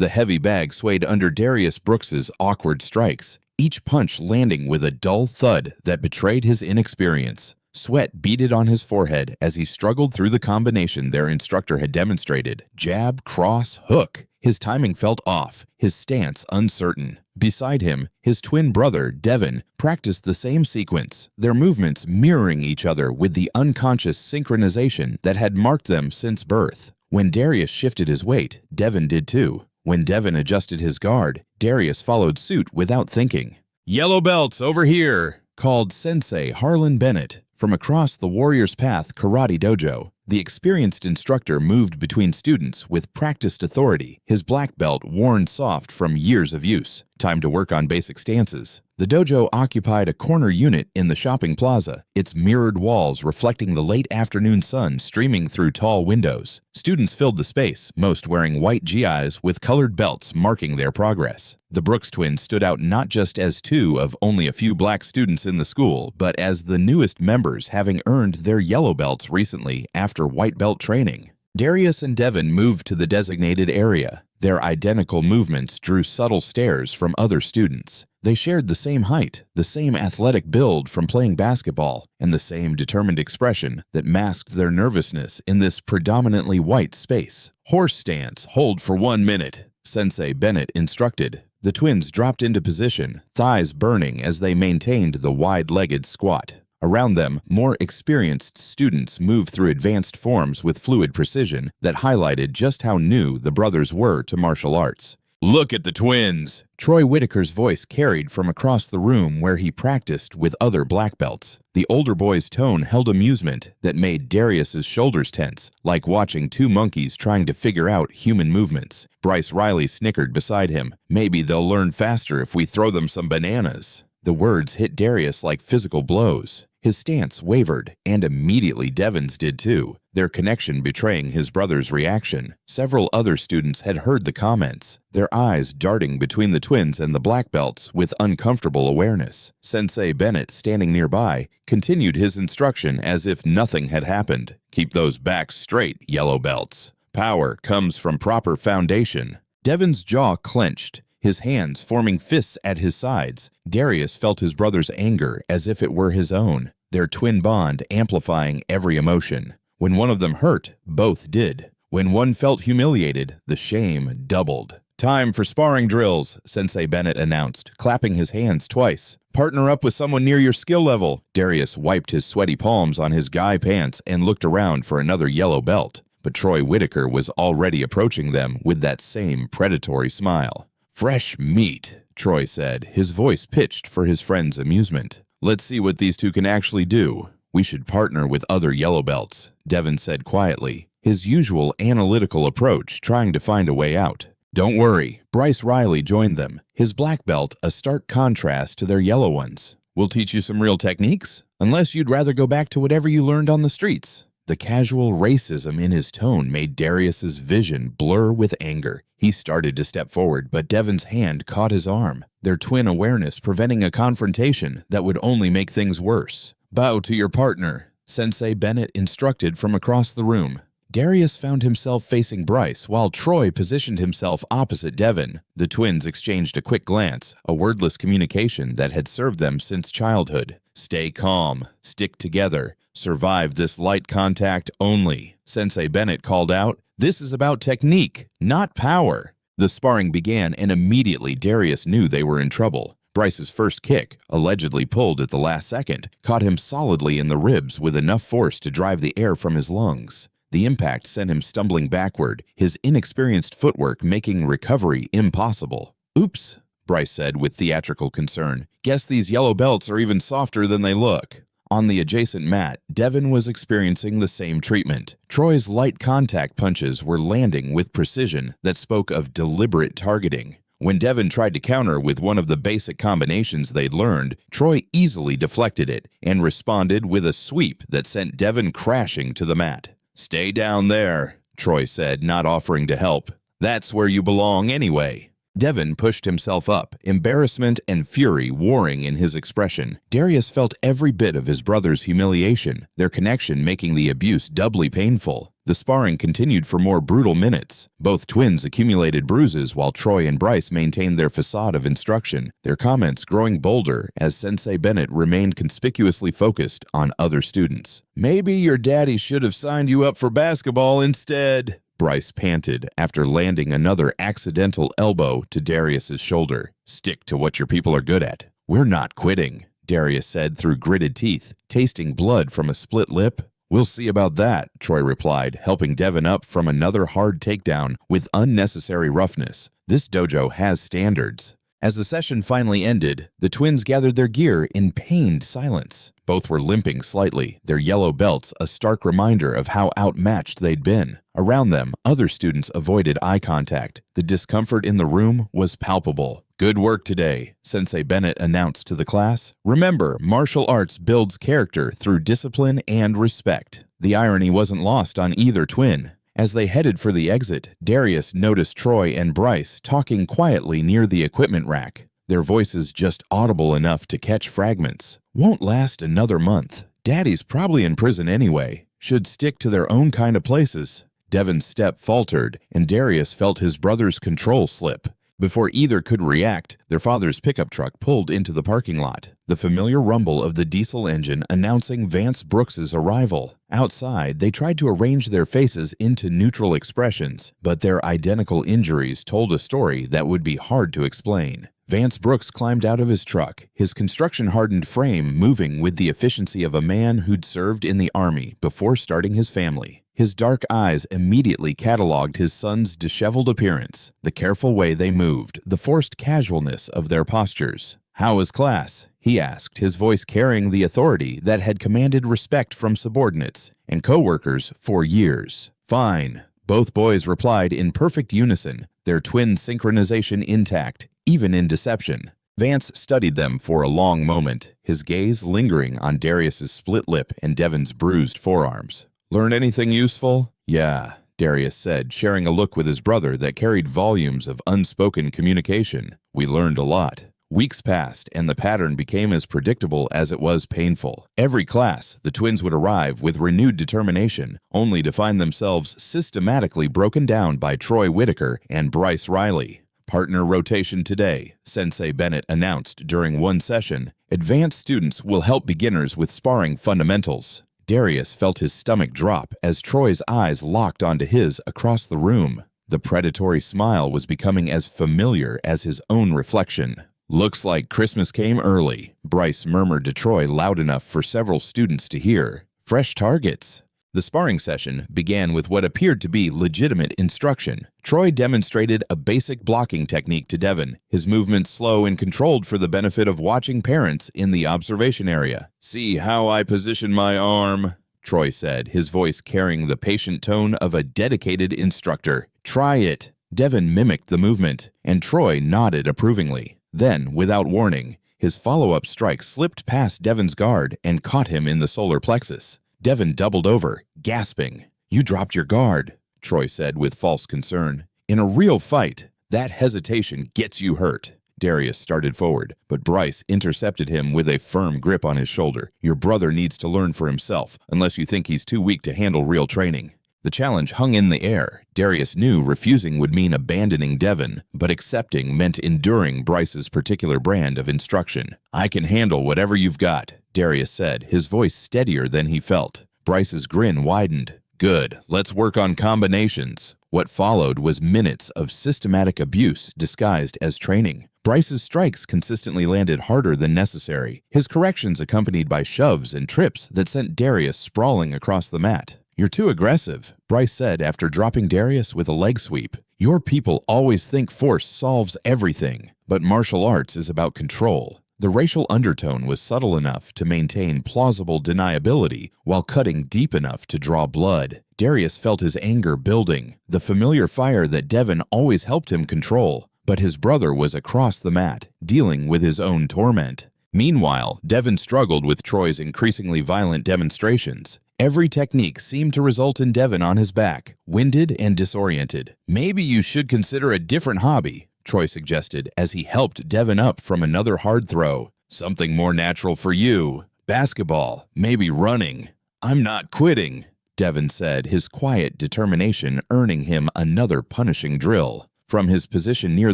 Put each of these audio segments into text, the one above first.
The heavy bag swayed under Darius Brooks's awkward strikes, each punch landing with a dull thud that betrayed his inexperience. Sweat beaded on his forehead as he struggled through the combination their instructor had demonstrated. Jab, cross, hook. His timing felt off, his stance uncertain. Beside him, his twin brother, Devin, practiced the same sequence, their movements mirroring each other with the unconscious synchronization that had marked them since birth. When Darius shifted his weight, Devin did too. When Devin adjusted his guard, Darius followed suit without thinking. "Yellow belts over here," called Sensei Harlan Bennett from across the Warriors Path Karate Dojo. The experienced instructor moved between students with practiced authority, his black belt worn soft from years of use. Time to work on basic stances. The dojo occupied a corner unit in the shopping plaza, its mirrored walls reflecting the late afternoon sun streaming through tall windows. Students filled the space, most wearing white GIs with colored belts marking their progress. The Brooks twins stood out not just as two of only a few black students in the school, but as the newest members, having earned their yellow belts recently after white belt training. Darius and Devin moved to the designated area. Their identical movements drew subtle stares from other students. They shared the same height, the same athletic build from playing basketball, and the same determined expression that masked their nervousness in this predominantly white space. "Horse stance, hold for 1 minute," Sensei Bennett instructed. The twins dropped into position, thighs burning as they maintained the wide-legged squat. Around them, more experienced students moved through advanced forms with fluid precision that highlighted just how new the brothers were to martial arts. "Look at the twins!" Troy Whitaker's voice carried from across the room where he practiced with other black belts. The older boy's tone held amusement that made Darius's shoulders tense, like watching two monkeys trying to figure out human movements. Bryce Reilly snickered beside him. "Maybe they'll learn faster if we throw them some bananas." The words hit Darius like physical blows. His stance wavered, and immediately Devin's did too, their connection betraying his brother's reaction. Several other students had heard the comments, their eyes darting between the twins and the black belts with uncomfortable awareness. Sensei Bennett, standing nearby, continued his instruction as if nothing had happened. "Keep those backs straight, yellow belts. Power comes from proper foundation." Devin's jaw clenched, his hands forming fists at his sides. Darius felt his brother's anger as if it were his own, their twin bond amplifying every emotion. When one of them hurt, both did. When one felt humiliated, the shame doubled. "Time for sparring drills," Sensei Bennett announced, clapping his hands twice. "Partner up with someone near your skill level." Darius wiped his sweaty palms on his guy pants and looked around for another yellow belt. But Troy Whitaker was already approaching them with that same predatory smile. "Fresh meat," Troy said, his voice pitched for his friend's amusement. "Let's see what these two can actually do." "We should partner with other yellow belts," Devin said quietly, his usual analytical approach trying to find a way out. "Don't worry." Bryce Reilly joined them, his black belt a stark contrast to their yellow ones. "We'll teach you some real techniques, unless you'd rather go back to whatever you learned on the streets." The casual racism in his tone made Darius's vision blur with anger. He started to step forward, but Devin's hand caught his arm, their twin awareness preventing a confrontation that would only make things worse. "Bow to your partner," Sensei Bennett instructed from across the room. Darius found himself facing Bryce, while Troy positioned himself opposite Devin. The twins exchanged a quick glance, a wordless communication that had served them since childhood. "Stay calm, stick together, survive this light contact only," Sensei Bennett called out. "This is about technique, not power." The sparring began, and immediately Darius knew they were in trouble. Bryce's first kick, allegedly pulled at the last second, caught him solidly in the ribs with enough force to drive the air from his lungs. The impact sent him stumbling backward, his inexperienced footwork making recovery impossible. "Oops," Bryce said with theatrical concern. "Guess these yellow belts are even softer than they look." On the adjacent mat, Devin was experiencing the same treatment. Troy's light contact punches were landing with precision that spoke of deliberate targeting. When Devin tried to counter with one of the basic combinations they'd learned, Troy easily deflected it and responded with a sweep that sent Devin crashing to the mat. "Stay down there," Troy said, not offering to help. "That's where you belong anyway." Devin pushed himself up, embarrassment and fury warring in his expression. Darius felt every bit of his brother's humiliation, their connection making the abuse doubly painful. The sparring continued for more brutal minutes. Both twins accumulated bruises while Troy and Bryce maintained their facade of instruction, their comments growing bolder as Sensei Bennett remained conspicuously focused on other students. "Maybe your daddy should have signed you up for basketball instead," Bryce panted after landing another accidental elbow to Darius's shoulder. "Stick to what your people are good at. We're not quitting," Darius said through gritted teeth, tasting blood from a split lip. "We'll see about that," Troy replied, helping Devin up from another hard takedown with unnecessary roughness. This dojo has standards. As the session finally ended, the twins gathered their gear in pained silence. Both were limping slightly, their yellow belts a stark reminder of how outmatched they'd been. Around them, other students avoided eye contact. The discomfort in the room was palpable. "Good work today," Sensei Bennett announced to the class. "Remember, martial arts builds character through discipline and respect." The irony wasn't lost on either twin. As they headed for the exit, Darius noticed Troy and Bryce talking quietly near the equipment rack, their voices just audible enough to catch fragments. "Won't last another month. Daddy's probably in prison anyway. Should stick to their own kind of places." Devin's step faltered, and Darius felt his brother's control slip. Before either could react, their father's pickup truck pulled into the parking lot, the familiar rumble of the diesel engine announcing Vance Brooks' arrival. Outside, they tried to arrange their faces into neutral expressions, but their identical injuries told a story that would be hard to explain. Vance Brooks climbed out of his truck, his construction-hardened frame moving with the efficiency of a man who'd served in the Army before starting his family. His dark eyes immediately cataloged his son's disheveled appearance, the careful way they moved, the forced casualness of their postures. "How was class?" he asked, his voice carrying the authority that had commanded respect from subordinates and co-workers for years. "Fine," both boys replied in perfect unison, their twin synchronization intact, even in deception. Vance studied them for a long moment, his gaze lingering on Darius's split lip and Devin's bruised forearms. "Learn anything useful?" "Yeah," Darius said, sharing a look with his brother that carried volumes of unspoken communication. "We learned a lot." Weeks passed, and the pattern became as predictable as it was painful. Every class, the twins would arrive with renewed determination, only to find themselves systematically broken down by Troy Whitaker and Bryce Reilly. "Partner rotation today," Sensei Bennett announced during one session. "Advanced students will help beginners with sparring fundamentals." Darius felt his stomach drop as Troy's eyes locked onto his across the room. The predatory smile was becoming as familiar as his own reflection. "Looks like Christmas came early," Bryce murmured to Troy loud enough for several students to hear. "Fresh targets." The sparring session began with what appeared to be legitimate instruction. Troy demonstrated a basic blocking technique to Devin, his movements slow and controlled for the benefit of watching parents in the observation area. "See how I position my arm," Troy said, his voice carrying the patient tone of a dedicated instructor. "Try it." Devin mimicked the movement, and Troy nodded approvingly. Then, without warning, his follow-up strike slipped past Devin's guard and caught him in the solar plexus. Devin doubled over, gasping. "You dropped your guard," Troy said with false concern. "In a real fight, that hesitation gets you hurt." Darius started forward, but Bryce intercepted him with a firm grip on his shoulder. "Your brother needs to learn for himself, unless you think he's too weak to handle real training." The challenge hung in the air. Darius knew refusing would mean abandoning Devin, but accepting meant enduring Bryce's particular brand of instruction. "I can handle whatever you've got," Darius said, his voice steadier than he felt. Bryce's grin widened. "Good, let's work on combinations." What followed was minutes of systematic abuse disguised as training. Bryce's strikes consistently landed harder than necessary, his corrections accompanied by shoves and trips that sent Darius sprawling across the mat. "You're too aggressive," Bryce said after dropping Darius with a leg sweep. "Your people always think force solves everything, but martial arts is about control." The racial undertone was subtle enough to maintain plausible deniability while cutting deep enough to draw blood. Darius felt his anger building, the familiar fire that Devin always helped him control, but his brother was across the mat, dealing with his own torment. Meanwhile, Devin struggled with Troy's increasingly violent demonstrations. Every technique seemed to result in Devin on his back, winded and disoriented. "Maybe you should consider a different hobby," Troy suggested as he helped Devin up from another hard throw. "Something more natural for you. Basketball, maybe running." "I'm not quitting." Devin said, his quiet determination earning him another punishing drill. From his position near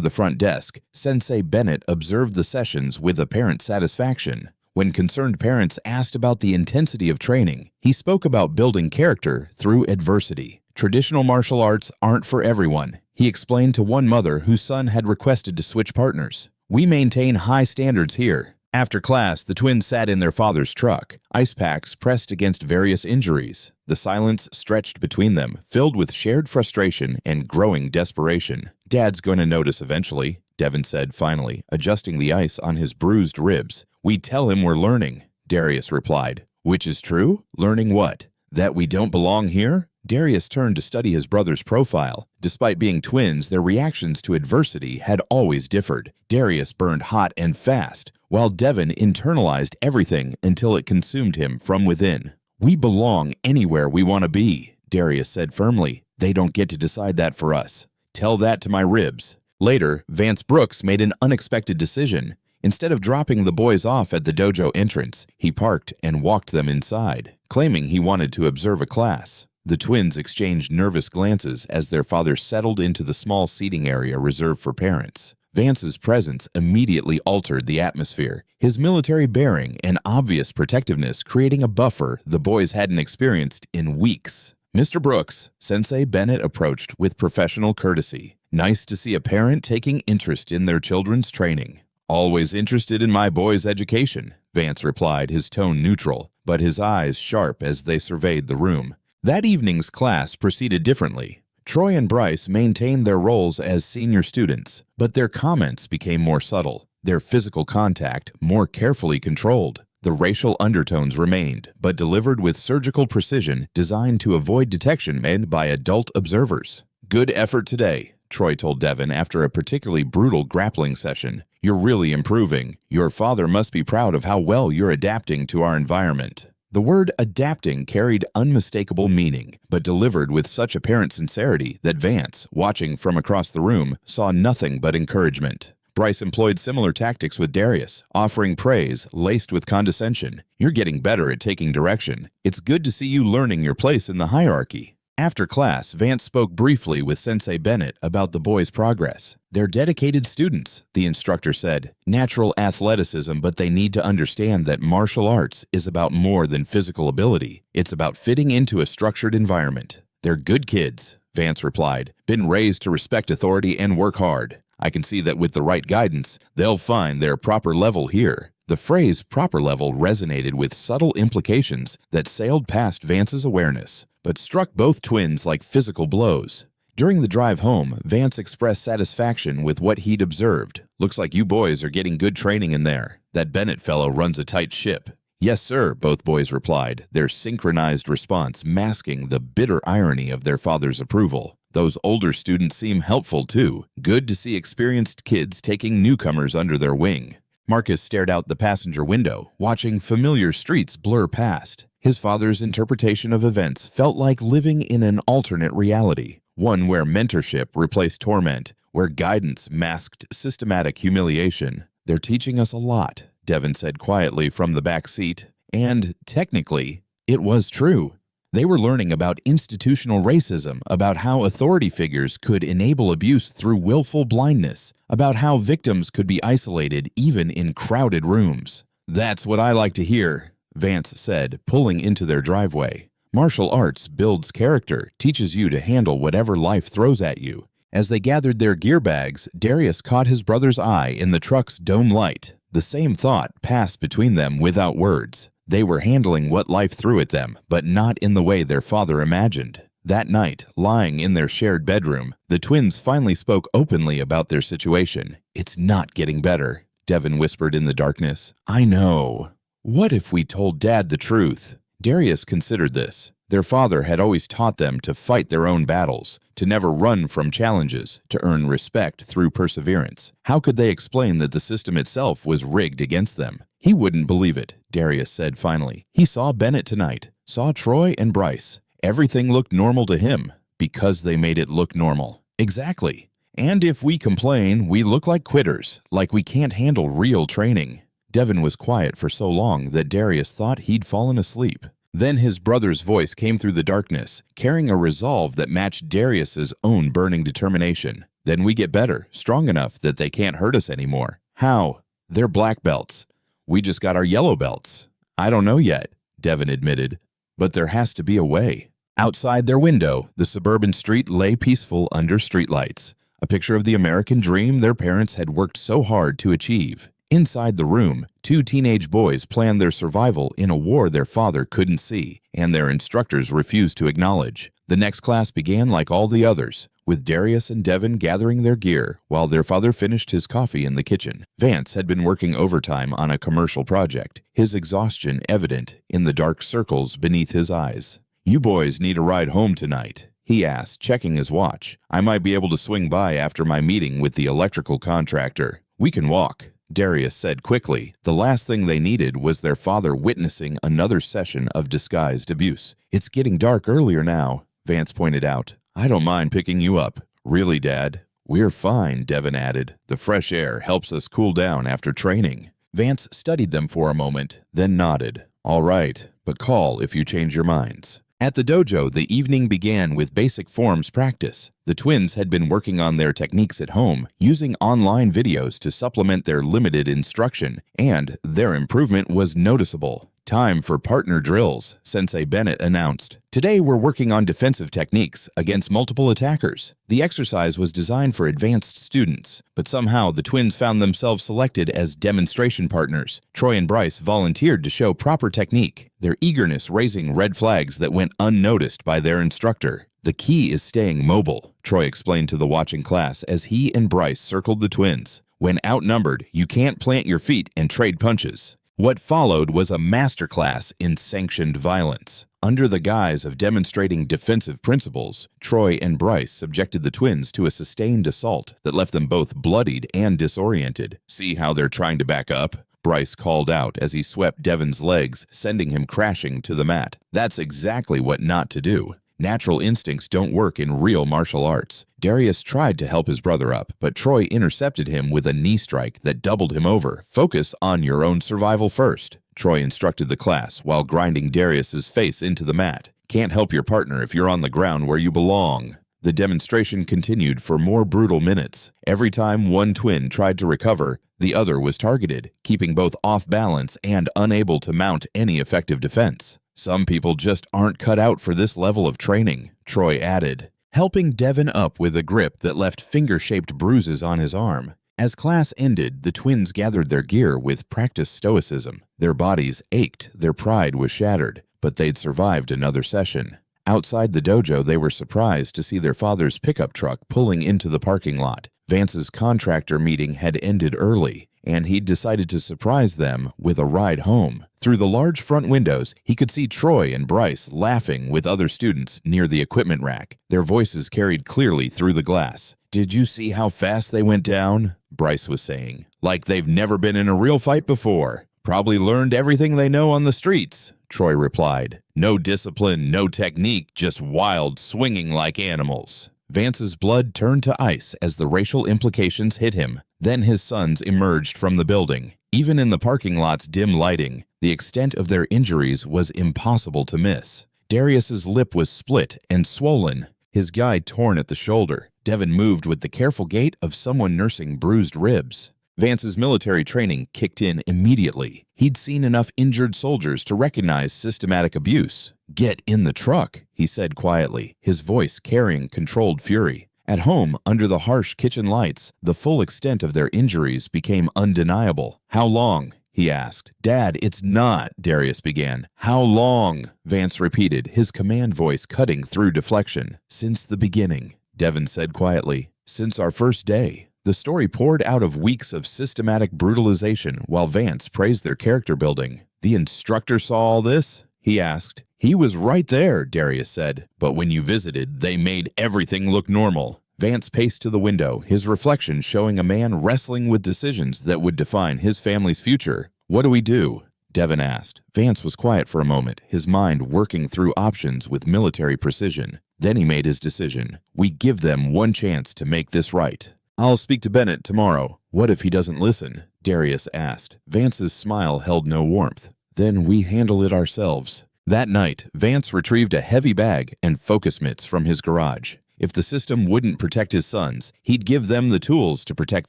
the front desk, Sensei Bennett observed the sessions with apparent satisfaction. When concerned parents asked about the intensity of training, he spoke about building character through adversity. Traditional martial arts aren't for everyone, he explained to one mother whose son had requested to switch partners. We maintain high standards here. After class, the twins sat in their father's truck, ice packs pressed against various injuries. The silence stretched between them, filled with shared frustration and growing desperation. Dad's going to notice eventually, Devin said finally, adjusting the ice on his bruised ribs. We tell him we're learning, Darius replied. Which is true? Learning what? That we don't belong here? Darius turned to study his brother's profile. Despite being twins, their reactions to adversity had always differed. Darius burned hot and fast, while Devin internalized everything until it consumed him from within. We belong anywhere we want to be, Darius said firmly. They don't get to decide that for us. Tell that to my ribs. Later, Vance Brooks made an unexpected decision. Instead of dropping the boys off at the dojo entrance, he parked and walked them inside, claiming he wanted to observe a class. The twins exchanged nervous glances as their father settled into the small seating area reserved for parents. Vance's presence immediately altered the atmosphere, his military bearing and obvious protectiveness creating a buffer the boys hadn't experienced in weeks. Mr. Brooks, Sensei Bennett approached with professional courtesy. Nice to see a parent taking interest in their children's training. Always interested in my boy's education, Vance replied, his tone neutral, but his eyes sharp as they surveyed the room. That evening's class proceeded differently. Troy and Bryce maintained their roles as senior students, but their comments became more subtle, their physical contact more carefully controlled. The racial undertones remained, but delivered with surgical precision designed to avoid detection made by adult observers. Good effort today, Troy told Devin after a particularly brutal grappling session. You're really improving. Your father must be proud of how well you're adapting to our environment. The word adapting carried unmistakable meaning, but delivered with such apparent sincerity that Vance, watching from across the room, saw nothing but encouragement. Bryce employed similar tactics with Darius, offering praise laced with condescension. You're getting better at taking direction. It's good to see you learning your place in the hierarchy. After class, Vance spoke briefly with Sensei Bennett about the boys' progress. They're dedicated students, the instructor said. Natural athleticism, but they need to understand that martial arts is about more than physical ability. It's about fitting into a structured environment. They're good kids, Vance replied. Been raised to respect authority and work hard. I can see that with the right guidance, they'll find their proper level here. The phrase proper level resonated with subtle implications that sailed past Vance's awareness, but struck both twins like physical blows. During the drive home, Vance expressed satisfaction with what he'd observed. Looks like you boys are getting good training in there. That Bennett fellow runs a tight ship. Yes, sir, both boys replied, their synchronized response masking the bitter irony of their father's approval. Those older students seem helpful too. Good to see experienced kids taking newcomers under their wing. Marcus stared out the passenger window, watching familiar streets blur past. His father's interpretation of events felt like living in an alternate reality, one where mentorship replaced torment, where guidance masked systematic humiliation. They're teaching us a lot, Devin said quietly from the back seat. And, technically, it was true. They were learning about institutional racism, about how authority figures could enable abuse through willful blindness, about how victims could be isolated even in crowded rooms. That's what I like to hear, Vance said, pulling into their driveway. Martial arts builds character, teaches you to handle whatever life throws at you. As they gathered their gear bags, Darius caught his brother's eye in the truck's dome light. The same thought passed between them without words. They were handling what life threw at them, but not in the way their father imagined. That night, lying in their shared bedroom, the twins finally spoke openly about their situation. It's not getting better, Devin whispered in the darkness. I know. What if we told Dad the truth? Darius considered this. Their father had always taught them to fight their own battles, to never run from challenges, to earn respect through perseverance. How could they explain that the system itself was rigged against them? He wouldn't believe it, Darius said finally. He saw Bennett tonight, saw Troy and Bryce. Everything looked normal to him, because they made it look normal. Exactly. And if we complain, we look like quitters, like we can't handle real training. Devin was quiet for so long that Darius thought he'd fallen asleep. Then his brother's voice came through the darkness, carrying a resolve that matched Darius's own burning determination. Then we get better, strong enough that they can't hurt us anymore. How? They're black belts. We just got our yellow belts. I don't know yet, Devin admitted, but there has to be a way. Outside their window, the suburban street lay peaceful under streetlights, a picture of the American dream their parents had worked so hard to achieve. Inside the room, two teenage boys planned their survival in a war their father couldn't see and their instructors refused to acknowledge. The next class began like all the others, with Darius and Devin gathering their gear while their father finished his coffee in the kitchen. Vance had been working overtime on a commercial project, his exhaustion evident in the dark circles beneath his eyes. "You boys need a ride home tonight?" he asked, checking his watch. "I might be able to swing by after my meeting with the electrical contractor." "We can walk," Darius said quickly. The last thing they needed was their father witnessing another session of disguised abuse. "It's getting dark earlier now," Vance pointed out. "I don't mind picking you up." "Really, Dad?" "We're fine," Devin added. "The fresh air helps us cool down after training." Vance studied them for a moment, then nodded. "All right, but call if you change your minds." At the dojo, the evening began with basic forms practice. The twins had been working on their techniques at home, using online videos to supplement their limited instruction, and their improvement was noticeable. "Time for partner drills," Sensei Bennett announced. "Today we're working on defensive techniques against multiple attackers." The exercise was designed for advanced students, but somehow the twins found themselves selected as demonstration partners. Troy and Bryce volunteered to show proper technique, their eagerness raising red flags that went unnoticed by their instructor. "The key is staying mobile," Troy explained to the watching class as he and Bryce circled the twins. "When outnumbered, you can't plant your feet and trade punches." What followed was a masterclass in sanctioned violence. Under the guise of demonstrating defensive principles, Troy and Bryce subjected the twins to a sustained assault that left them both bloodied and disoriented. "See how they're trying to back up?" Bryce called out as he swept Devin's legs, sending him crashing to the mat. "That's exactly what not to do. Natural instincts don't work in real martial arts." Darius tried to help his brother up, but Troy intercepted him with a knee strike that doubled him over. "Focus on your own survival first," Troy instructed the class while grinding Darius's face into the mat. "Can't help your partner if you're on the ground where you belong." The demonstration continued for more brutal minutes. Every time one twin tried to recover, the other was targeted, keeping both off balance and unable to mount any effective defense. "Some people just aren't cut out for this level of training," Troy added, helping Devin up with a grip that left finger-shaped bruises on his arm. As class ended, the twins gathered their gear with practiced stoicism. Their bodies ached, their pride was shattered, but they'd survived another session. Outside the dojo, they were surprised to see their father's pickup truck pulling into the parking lot. Vance's contractor meeting had ended early, and he'd decided to surprise them with a ride home. Through the large front windows, he could see Troy and Bryce laughing with other students near the equipment rack. Their voices carried clearly through the glass. "Did you see how fast they went down?" Bryce was saying. "Like they've never been in a real fight before. Probably learned everything they know on the streets," Troy replied. "No discipline, no technique, just wild, swinging like animals." Vance's blood turned to ice as the racial implications hit him. Then his sons emerged from the building. Even in the parking lot's dim lighting, the extent of their injuries was impossible to miss. Darius's lip was split and swollen, his guy torn at the shoulder. Devin moved with the careful gait of someone nursing bruised ribs. Vance's military training kicked in immediately. He'd seen enough injured soldiers to recognize systematic abuse. "Get in the truck," he said quietly, his voice carrying controlled fury. At home, under the harsh kitchen lights, the full extent of their injuries became undeniable. "How long?" he asked. "Dad, it's not," Darius began. "How long?" Vance repeated, his command voice cutting through deflection. "Since the beginning," Devin said quietly. "Since our first day." The story poured out of weeks of systematic brutalization while Vance praised their character building. "The instructor saw all this?" he asked. "He was right there," Darius said. "But when you visited, they made everything look normal." Vance paced to the window, his reflection showing a man wrestling with decisions that would define his family's future. "What do we do?" Devin asked. Vance was quiet for a moment, his mind working through options with military precision. Then he made his decision. "We give them one chance to make this right." "I'll speak to Bennett tomorrow." "What if he doesn't listen?" Darius asked. Vance's smile held no warmth. "Then we handle it ourselves." That night, Vance retrieved a heavy bag and focus mitts from his garage. If the system wouldn't protect his sons, he'd give them the tools to protect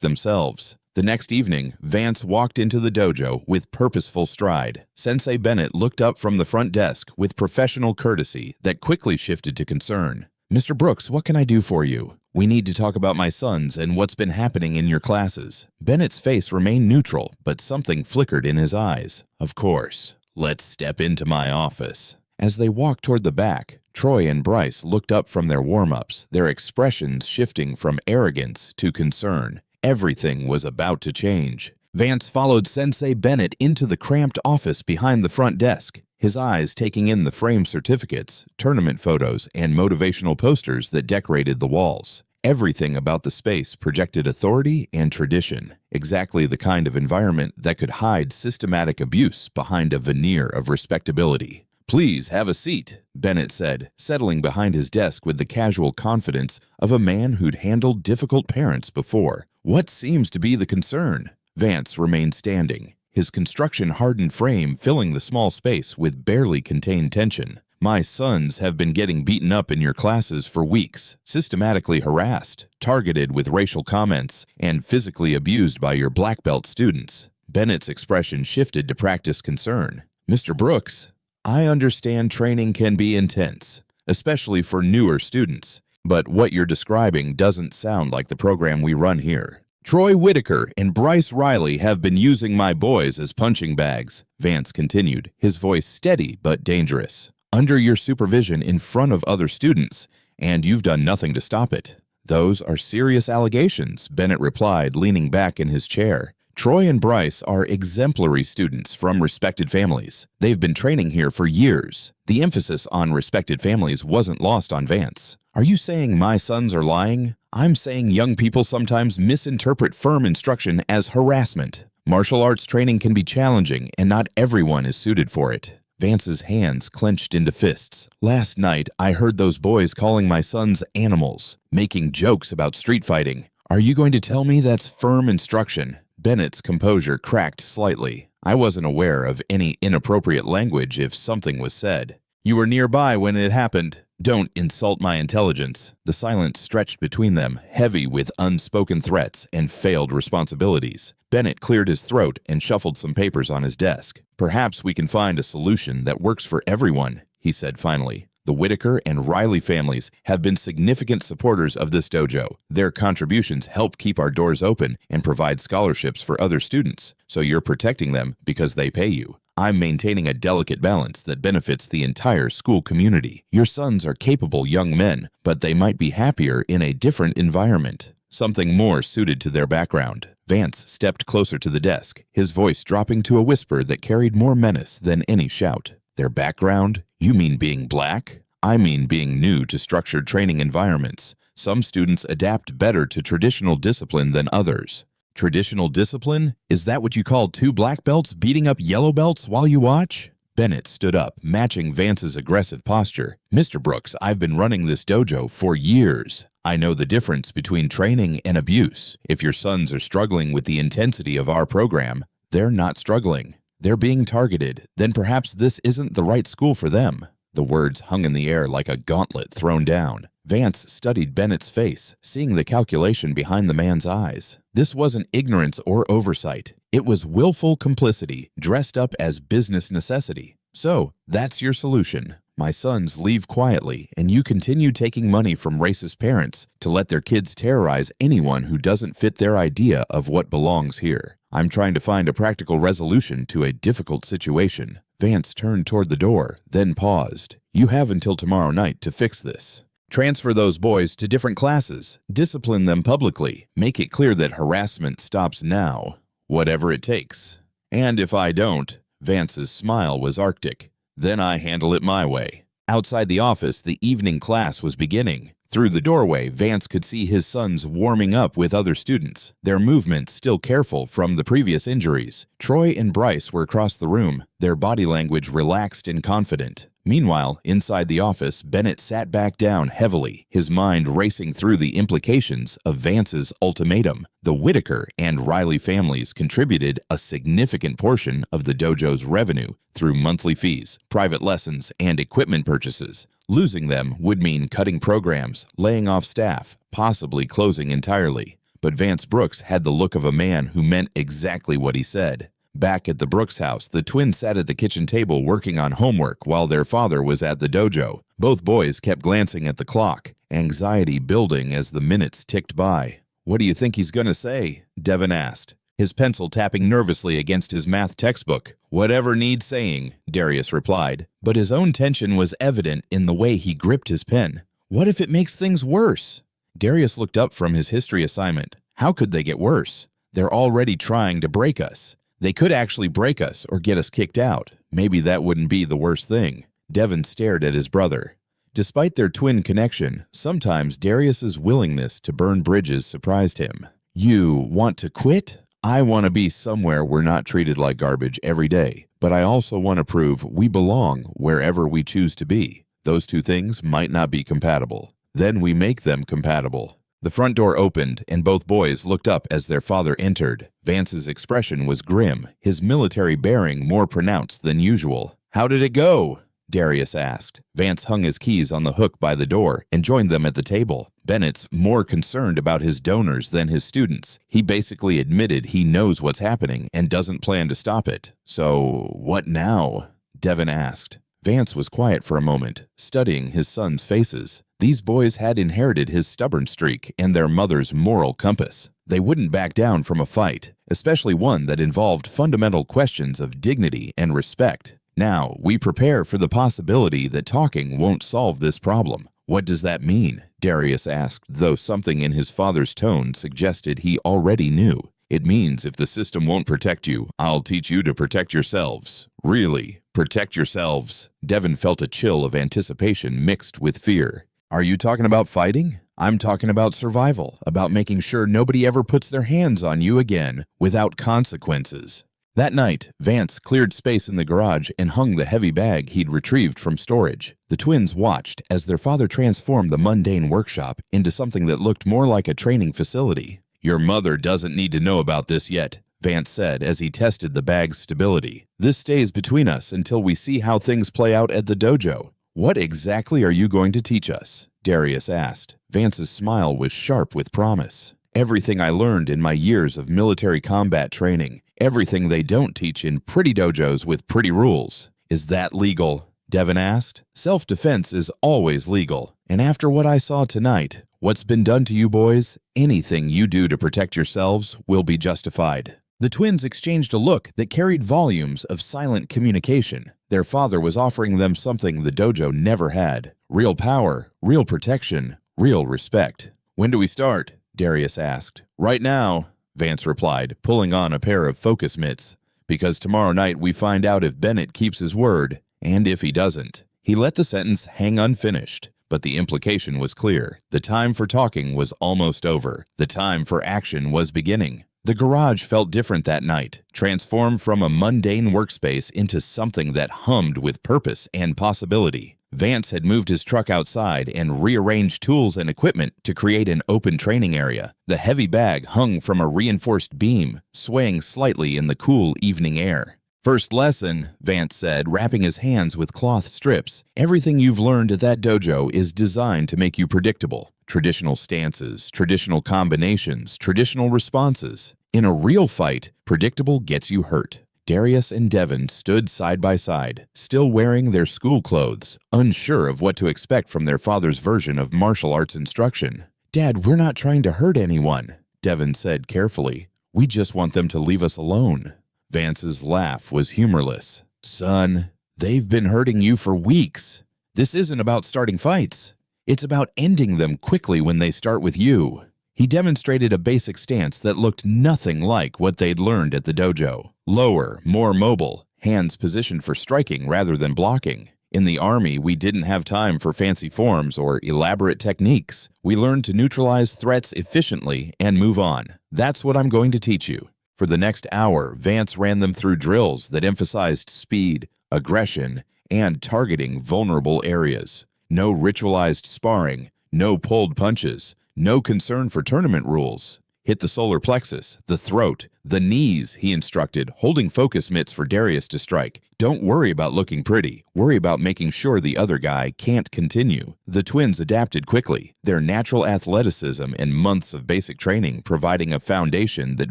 themselves. The next evening, Vance walked into the dojo with purposeful stride. Sensei Bennett looked up from the front desk with professional courtesy that quickly shifted to concern. "Mr. Brooks, what can I do for you? We need to talk about my sons and what's been happening in your classes." Bennett's face remained neutral, but something flickered in his eyes. "Of course. Let's step into my office." As they walked toward the back, Troy and Bryce looked up from their warm-ups, their expressions shifting from arrogance to concern. Everything was about to change. Vance followed Sensei Bennett into the cramped office behind the front desk, his eyes taking in the framed certificates, tournament photos, and motivational posters that decorated the walls. Everything about the space projected authority and tradition, exactly the kind of environment that could hide systematic abuse behind a veneer of respectability. "Please have a seat," Bennett said, settling behind his desk with the casual confidence of a man who'd handled difficult parents before. "What seems to be the concern?" Vance remained standing, his construction-hardened frame filling the small space with barely contained tension. "My sons have been getting beaten up in your classes for weeks, systematically harassed, targeted with racial comments, and physically abused by your black belt students." Bennett's expression shifted to practice concern. "Mr. Brooks, I understand training can be intense, especially for newer students. But what you're describing doesn't sound like the program we run here. Troy Whitaker and Bryce Reilly have been using my boys as punching bags," Vance continued, his voice steady but dangerous. "Under your supervision in front of other students, and you've done nothing to stop it." "Those are serious allegations," Bennett replied, leaning back in his chair. "Troy and Bryce are exemplary students from respected families. They've been training here for years." The emphasis on respected families wasn't lost on Vance. "Are you saying my sons are lying? I'm saying young people sometimes misinterpret firm instruction as harassment. Martial arts training can be challenging, and not everyone is suited for it." Vance's hands clenched into fists. "Last night, I heard those boys calling my sons animals, making jokes about street fighting. Are you going to tell me that's firm instruction?" Bennett's composure cracked slightly. "I wasn't aware of any inappropriate language if something was said." "You were nearby when it happened. Don't insult my intelligence." The silence stretched between them, heavy with unspoken threats and failed responsibilities. Bennett cleared his throat and shuffled some papers on his desk. "Perhaps we can find a solution that works for everyone," he said finally. "The Whitaker and Reilly families have been significant supporters of this dojo. Their contributions help keep our doors open and provide scholarships for other students, so you're protecting them because they pay you. I'm maintaining a delicate balance that benefits the entire school community. Your sons are capable young men, but they might be happier in a different environment, something more suited to their background." Vance stepped closer to the desk, his voice dropping to a whisper that carried more menace than any shout. "Their background? You mean being black? I mean being new to structured training environments. Some students adapt better to traditional discipline than others." "Traditional discipline? Is that what you call two black belts beating up yellow belts while you watch?" Bennett stood up, matching Vance's aggressive posture. "Mr. Brooks, I've been running this dojo for years. I know the difference between training and abuse. If your sons are struggling with the intensity of our program, they're not struggling. They're being targeted. Then perhaps this isn't the right school for them." The words hung in the air like a gauntlet thrown down. Vance studied Bennett's face, seeing the calculation behind the man's eyes. This wasn't ignorance or oversight. It was willful complicity, dressed up as business necessity. "So, that's your solution. My sons leave quietly, and you continue taking money from racist parents to let their kids terrorize anyone who doesn't fit their idea of what belongs here. I'm trying to find a practical resolution to a difficult situation." Vance turned toward the door, then paused. "You have until tomorrow night to fix this. Transfer those boys to different classes, discipline them publicly, make it clear that harassment stops now, whatever it takes. And if I don't," Vance's smile was arctic, "then I handle it my way." Outside the office, the evening class was beginning. Through the doorway, Vance could see his sons warming up with other students, their movements still careful from the previous injuries. Troy and Bryce were across the room, their body language relaxed and confident. Meanwhile, inside the office, Bennett sat back down heavily, his mind racing through the implications of Vance's ultimatum. The Whitaker and Reilly families contributed a significant portion of the dojo's revenue through monthly fees, private lessons, and equipment purchases. Losing them would mean cutting programs, laying off staff, possibly closing entirely. But Vance Brooks had the look of a man who meant exactly what he said. Back at the Brooks house, the twins sat at the kitchen table working on homework while their father was at the dojo. Both boys kept glancing at the clock, anxiety building as the minutes ticked by. "What do you think he's going to say?" Devin asked, his pencil tapping nervously against his math textbook. "Whatever needs saying," Darius replied, but his own tension was evident in the way he gripped his pen. "What if it makes things worse?" Darius looked up from his history assignment. "How could they get worse? They're already trying to break us. They could actually break us or get us kicked out. Maybe that wouldn't be the worst thing." Devin stared at his brother. Despite their twin connection, sometimes Darius's willingness to burn bridges surprised him. "You want to quit?" "I want to be somewhere we're not treated like garbage every day, but I also want to prove we belong wherever we choose to be. Those two things might not be compatible. Then we make them compatible." The front door opened, and both boys looked up as their father entered. Vance's expression was grim, his military bearing more pronounced than usual. "How did it go?" Darius asked. Vance hung his keys on the hook by the door and joined them at the table. Bennett's more concerned about his donors than his students. He basically admitted he knows what's happening and doesn't plan to stop it. "So, what now?" Devin asked. Vance was quiet for a moment, studying his sons' faces. These boys had inherited his stubborn streak and their mother's moral compass. They wouldn't back down from a fight, especially one that involved fundamental questions of dignity and respect. "Now, we prepare for the possibility that talking won't solve this problem." "What does that mean?" Darius asked, though something in his father's tone suggested he already knew. "It means if the system won't protect you, I'll teach you to protect yourselves. Really, protect yourselves." Devin felt a chill of anticipation mixed with fear. "Are you talking about fighting?" "I'm talking about survival, about making sure nobody ever puts their hands on you again without consequences." That night, Vance cleared space in the garage and hung the heavy bag he'd retrieved from storage. The twins watched as their father transformed the mundane workshop into something that looked more like a training facility. "Your mother doesn't need to know about this yet," Vance said as he tested the bag's stability. "This stays between us until we see how things play out at the dojo." "What exactly are you going to teach us?" Darius asked. Vance's smile was sharp with promise. "Everything I learned in my years of military combat training. Everything they don't teach in pretty dojos with pretty rules." "Is that legal?" Devin asked. "Self-defense is always legal. And after what I saw tonight, what's been done to you boys, anything you do to protect yourselves will be justified." The twins exchanged a look that carried volumes of silent communication. Their father was offering them something the dojo never had: real power, real protection, real respect. "When do we start?" Darius asked. "Right now," Vance replied, pulling on a pair of focus mitts. "Because tomorrow night we find out if Bennett keeps his word, and if he doesn't." He let the sentence hang unfinished, but the implication was clear. The time for talking was almost over. The time for action was beginning. The garage felt different that night, transformed from a mundane workspace into something that hummed with purpose and possibility. Vance had moved his truck outside and rearranged tools and equipment to create an open training area. The heavy bag hung from a reinforced beam, swaying slightly in the cool evening air. "First lesson," Vance said, wrapping his hands with cloth strips. "Everything you've learned at that dojo is designed to make you predictable. Traditional stances, traditional combinations, traditional responses. In a real fight, predictable gets you hurt." Darius and Devin stood side by side, still wearing their school clothes, unsure of what to expect from their father's version of martial arts instruction. "Dad, we're not trying to hurt anyone," Devin said carefully. "We just want them to leave us alone." Vance's laugh was humorless. "Son, they've been hurting you for weeks. This isn't about starting fights. It's about ending them quickly when they start with you." He demonstrated a basic stance that looked nothing like what they'd learned at the dojo. Lower, more mobile, hands positioned for striking rather than blocking. "In the Army, we didn't have time for fancy forms or elaborate techniques. We learned to neutralize threats efficiently and move on. That's what I'm going to teach you." For the next hour, Vance ran them through drills that emphasized speed, aggression, and targeting vulnerable areas. No ritualized sparring, no pulled punches, no concern for tournament rules. Hit the solar plexus, the throat, the knees, he instructed, holding focus mitts for Darius to strike. Don't worry about looking pretty. Worry about making sure the other guy can't continue. The twins adapted quickly, their natural athleticism and months of basic training providing a foundation that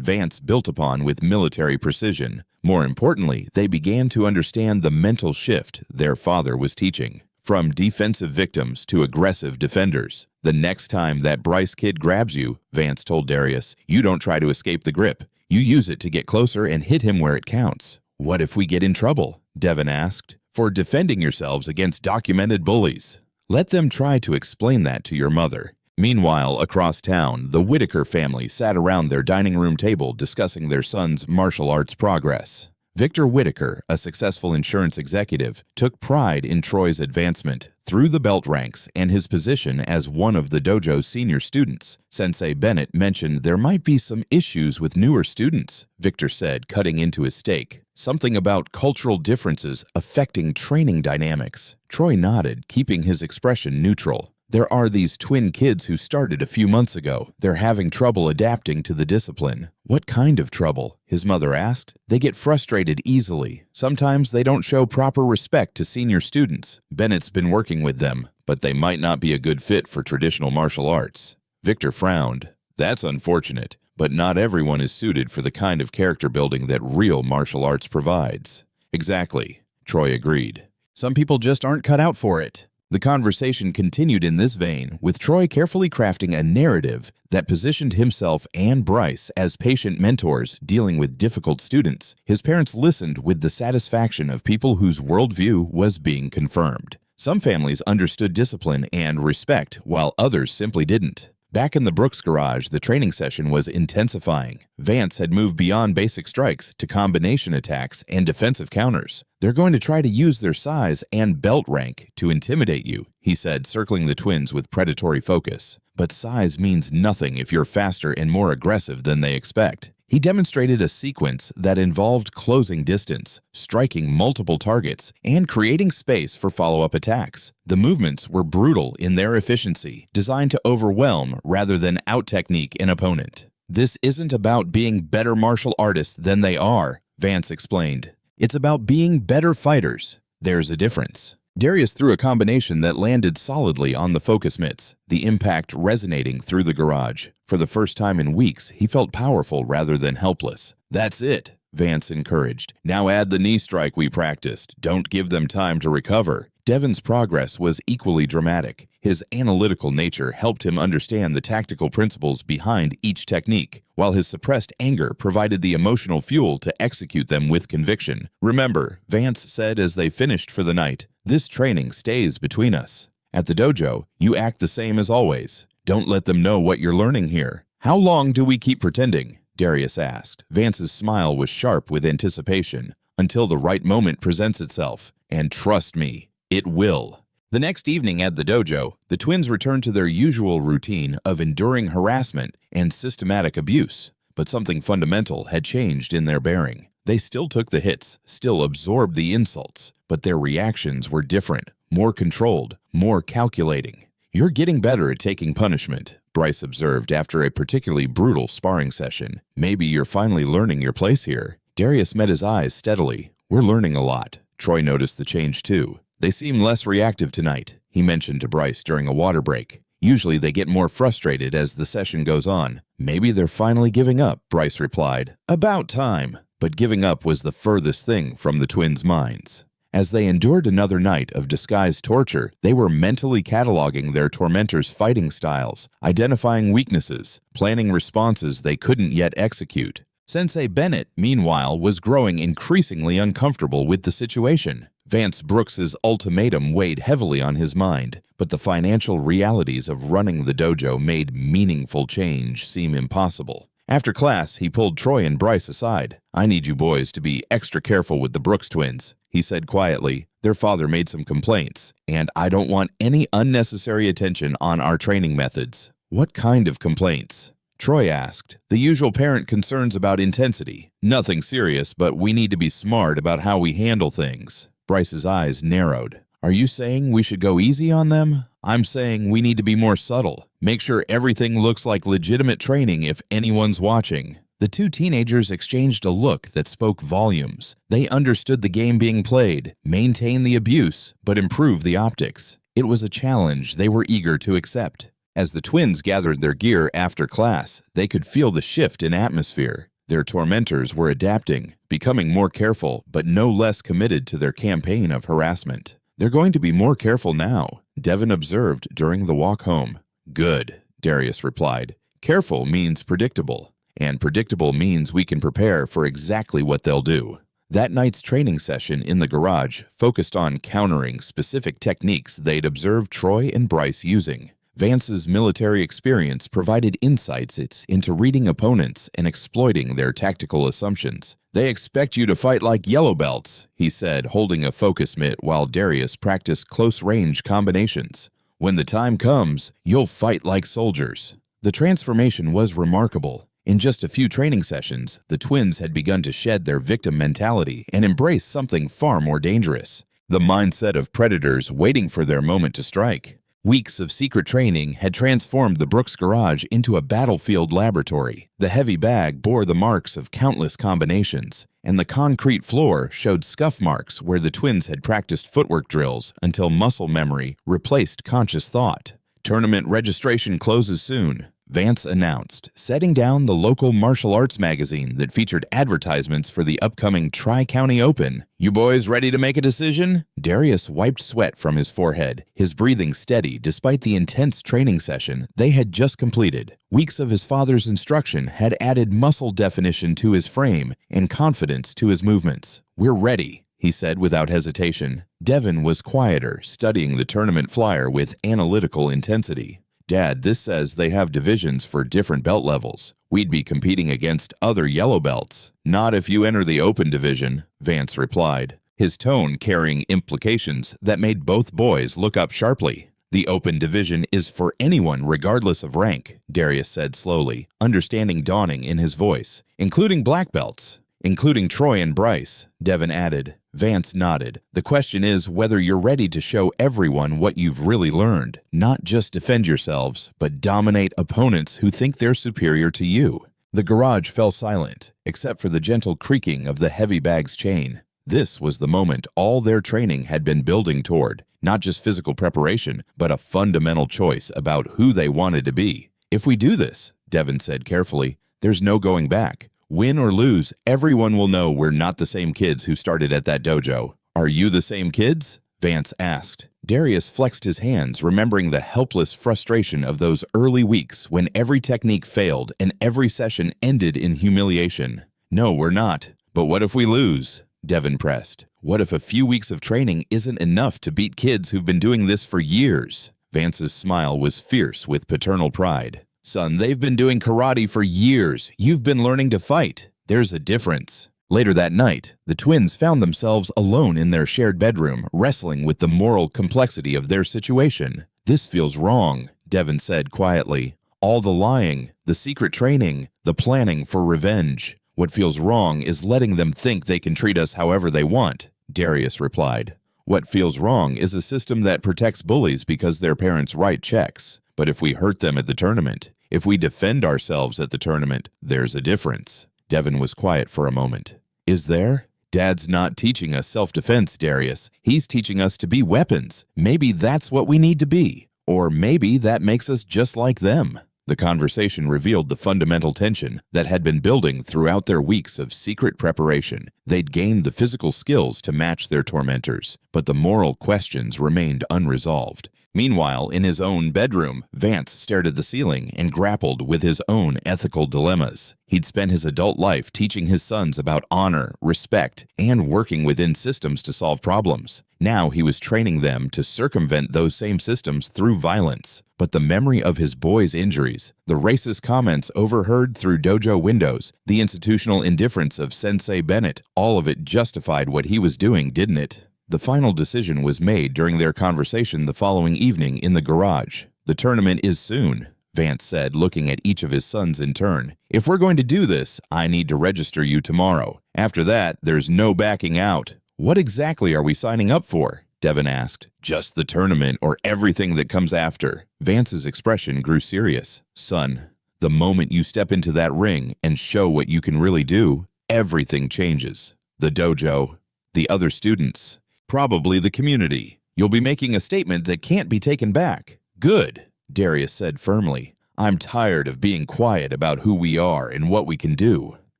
Vance built upon with military precision. More importantly, they began to understand the mental shift their father was teaching. From defensive victims to aggressive defenders. The next time that Bryce kid grabs you, Vance told Darius, you don't try to escape the grip. You use it to get closer and hit him where it counts. What if we get in trouble? Devin asked. For defending yourselves against documented bullies. Let them try to explain that to your mother. Meanwhile, across town, the Whitaker family sat around their dining room table discussing their son's martial arts progress. Victor Whitaker, a successful insurance executive, took pride in Troy's advancement through the belt ranks and his position as one of the dojo's senior students. Sensei Bennett mentioned there might be some issues with newer students, Victor said, cutting into his steak. Something about cultural differences affecting training dynamics. Troy nodded, keeping his expression neutral. There are these twin kids who started a few months ago. They're having trouble adapting to the discipline. What kind of trouble? His mother asked. They get frustrated easily. Sometimes they don't show proper respect to senior students. Bennett's been working with them, but they might not be a good fit for traditional martial arts. Victor frowned. That's unfortunate, but not everyone is suited for the kind of character building that real martial arts provides. Exactly, Troy agreed. Some people just aren't cut out for it. The conversation continued in this vein, with Troy carefully crafting a narrative that positioned himself and Bryce as patient mentors dealing with difficult students. His parents listened with the satisfaction of people whose worldview was being confirmed. Some families understood discipline and respect, while others simply didn't. Back in the Brooks garage, the training session was intensifying. Vance had moved beyond basic strikes to combination attacks and defensive counters. They're going to try to use their size and belt rank to intimidate you, he said, circling the twins with predatory focus. But size means nothing if you're faster and more aggressive than they expect. He demonstrated a sequence that involved closing distance, striking multiple targets, and creating space for follow-up attacks. The movements were brutal in their efficiency, designed to overwhelm rather than out-technique an opponent. This isn't about being better martial artists than they are, Vance explained. It's about being better fighters. There's a difference. Darius threw a combination that landed solidly on the focus mitts, the impact resonating through the garage. For the first time in weeks, he felt powerful rather than helpless. That's it, Vance encouraged. Now add the knee strike we practiced. Don't give them time to recover. Devin's progress was equally dramatic. His analytical nature helped him understand the tactical principles behind each technique, while his suppressed anger provided the emotional fuel to execute them with conviction. Remember, Vance said as they finished for the night, this training stays between us. At the dojo, you act the same as always. Don't let them know what you're learning here. How long do we keep pretending? Darius asked. Vance's smile was sharp with anticipation. Until the right moment presents itself. And trust me, it will. The next evening at the dojo, the twins returned to their usual routine of enduring harassment and systematic abuse. But something fundamental had changed in their bearing. They still took the hits, still absorbed the insults, but their reactions were different, more controlled, more calculating. You're getting better at taking punishment, Bryce observed after a particularly brutal sparring session. Maybe you're finally learning your place here. Darius met his eyes steadily. We're learning a lot. Troy noticed the change too. They seem less reactive tonight, he mentioned to Bryce during a water break. Usually they get more frustrated as the session goes on. Maybe they're finally giving up, Bryce replied. About time. But giving up was the furthest thing from the twins' minds. As they endured another night of disguised torture, they were mentally cataloging their tormentors' fighting styles, identifying weaknesses, planning responses they couldn't yet execute. Sensei Bennett, meanwhile, was growing increasingly uncomfortable with the situation. Vance Brooks's ultimatum weighed heavily on his mind, but the financial realities of running the dojo made meaningful change seem impossible. After class, he pulled Troy and Bryce aside. I need you boys to be extra careful with the Brooks twins, he said quietly. Their father made some complaints, and I don't want any unnecessary attention on our training methods. What kind of complaints? Troy asked. The usual parent concerns about intensity. Nothing serious, but we need to be smart about how we handle things. Bryce's eyes narrowed. Are you saying we should go easy on them? I'm saying we need to be more subtle. Make sure everything looks like legitimate training if anyone's watching. The two teenagers exchanged a look that spoke volumes. They understood the game being played, maintain the abuse, but improve the optics. It was a challenge they were eager to accept. As the twins gathered their gear after class, they could feel the shift in atmosphere. Their tormentors were adapting, becoming more careful, but no less committed to their campaign of harassment. They're going to be more careful now, Devin observed during the walk home. Good, Darius replied. Careful means predictable, and predictable means we can prepare for exactly what they'll do. That night's training session in the garage focused on countering specific techniques they'd observed Troy and Bryce using. Vance's military experience provided insights into reading opponents and exploiting their tactical assumptions. They expect you to fight like yellow belts, he said, holding a focus mitt while Darius practiced close-range combinations. When the time comes, you'll fight like soldiers. The transformation was remarkable. In just a few training sessions, the twins had begun to shed their victim mentality and embrace something far more dangerous, the mindset of predators waiting for their moment to strike. Weeks of secret training had transformed the Brooks garage into a battlefield laboratory. The heavy bag bore the marks of countless combinations, and the concrete floor showed scuff marks where the twins had practiced footwork drills until muscle memory replaced conscious thought. Tournament registration closes soon, Vance announced, setting down the local martial arts magazine that featured advertisements for the upcoming Tri-County Open. You boys ready to make a decision? Darius wiped sweat from his forehead, his breathing steady despite the intense training session they had just completed. Weeks of his father's instruction had added muscle definition to his frame and confidence to his movements. We're ready, he said without hesitation. Devin was quieter, studying the tournament flyer with analytical intensity. Dad, this says they have divisions for different belt levels. We'd be competing against other yellow belts. Not if you enter the open division, Vance replied, his tone carrying implications that made both boys look up sharply. The open division is for anyone regardless of rank, Darius said slowly, understanding dawning in his voice, including black belts. Including Troy and Bryce, Devin added. Vance nodded. The question is whether you're ready to show everyone what you've really learned. Not just defend yourselves, but dominate opponents who think they're superior to you. The garage fell silent, except for the gentle creaking of the heavy bag's chain. This was the moment all their training had been building toward. Not just physical preparation, but a fundamental choice about who they wanted to be. If we do this, Devin said carefully, there's no going back. Win or lose, everyone will know we're not the same kids who started at that dojo. Are you the same kids? Vance asked. Darius flexed his hands, remembering the helpless frustration of those early weeks when every technique failed and every session ended in humiliation. No, we're not. But what if we lose? Devin pressed. What if a few weeks of training isn't enough to beat kids who've been doing this for years? Vance's smile was fierce with paternal pride. Son, they've been doing karate for years. You've been learning to fight. There's a difference. Later that night, the twins found themselves alone in their shared bedroom, wrestling with the moral complexity of their situation. This feels wrong, Devin said quietly. All the lying, the secret training, the planning for revenge. What feels wrong is letting them think they can treat us however they want, Darius replied. What feels wrong is a system that protects bullies because their parents write checks. But if we hurt them at the tournament, if we defend ourselves at the tournament, there's a difference. Devin was quiet for a moment. Is there? Dad's not teaching us self-defense, Darius. He's teaching us to be weapons. Maybe that's what we need to be. Or maybe that makes us just like them. The conversation revealed the fundamental tension that had been building throughout their weeks of secret preparation. They'd gained the physical skills to match their tormentors, but the moral questions remained unresolved. Meanwhile, in his own bedroom, Vance stared at the ceiling and grappled with his own ethical dilemmas. He'd spent his adult life teaching his sons about honor, respect, and working within systems to solve problems. Now he was training them to circumvent those same systems through violence. But the memory of his boys' injuries, the racist comments overheard through dojo windows, the institutional indifference of Sensei Bennett, all of it justified what he was doing, didn't it? The final decision was made during their conversation the following evening in the garage. The tournament is soon, Vance said, looking at each of his sons in turn. If we're going to do this, I need to register you tomorrow. After that, there's no backing out. What exactly are we signing up for? Devin asked. Just the tournament or everything that comes after. Vance's expression grew serious. Son, the moment you step into that ring and show what you can really do, everything changes. The dojo, the other students, probably the community. You'll be making a statement that can't be taken back. Good, Darius said firmly. I'm tired of being quiet about who we are and what we can do.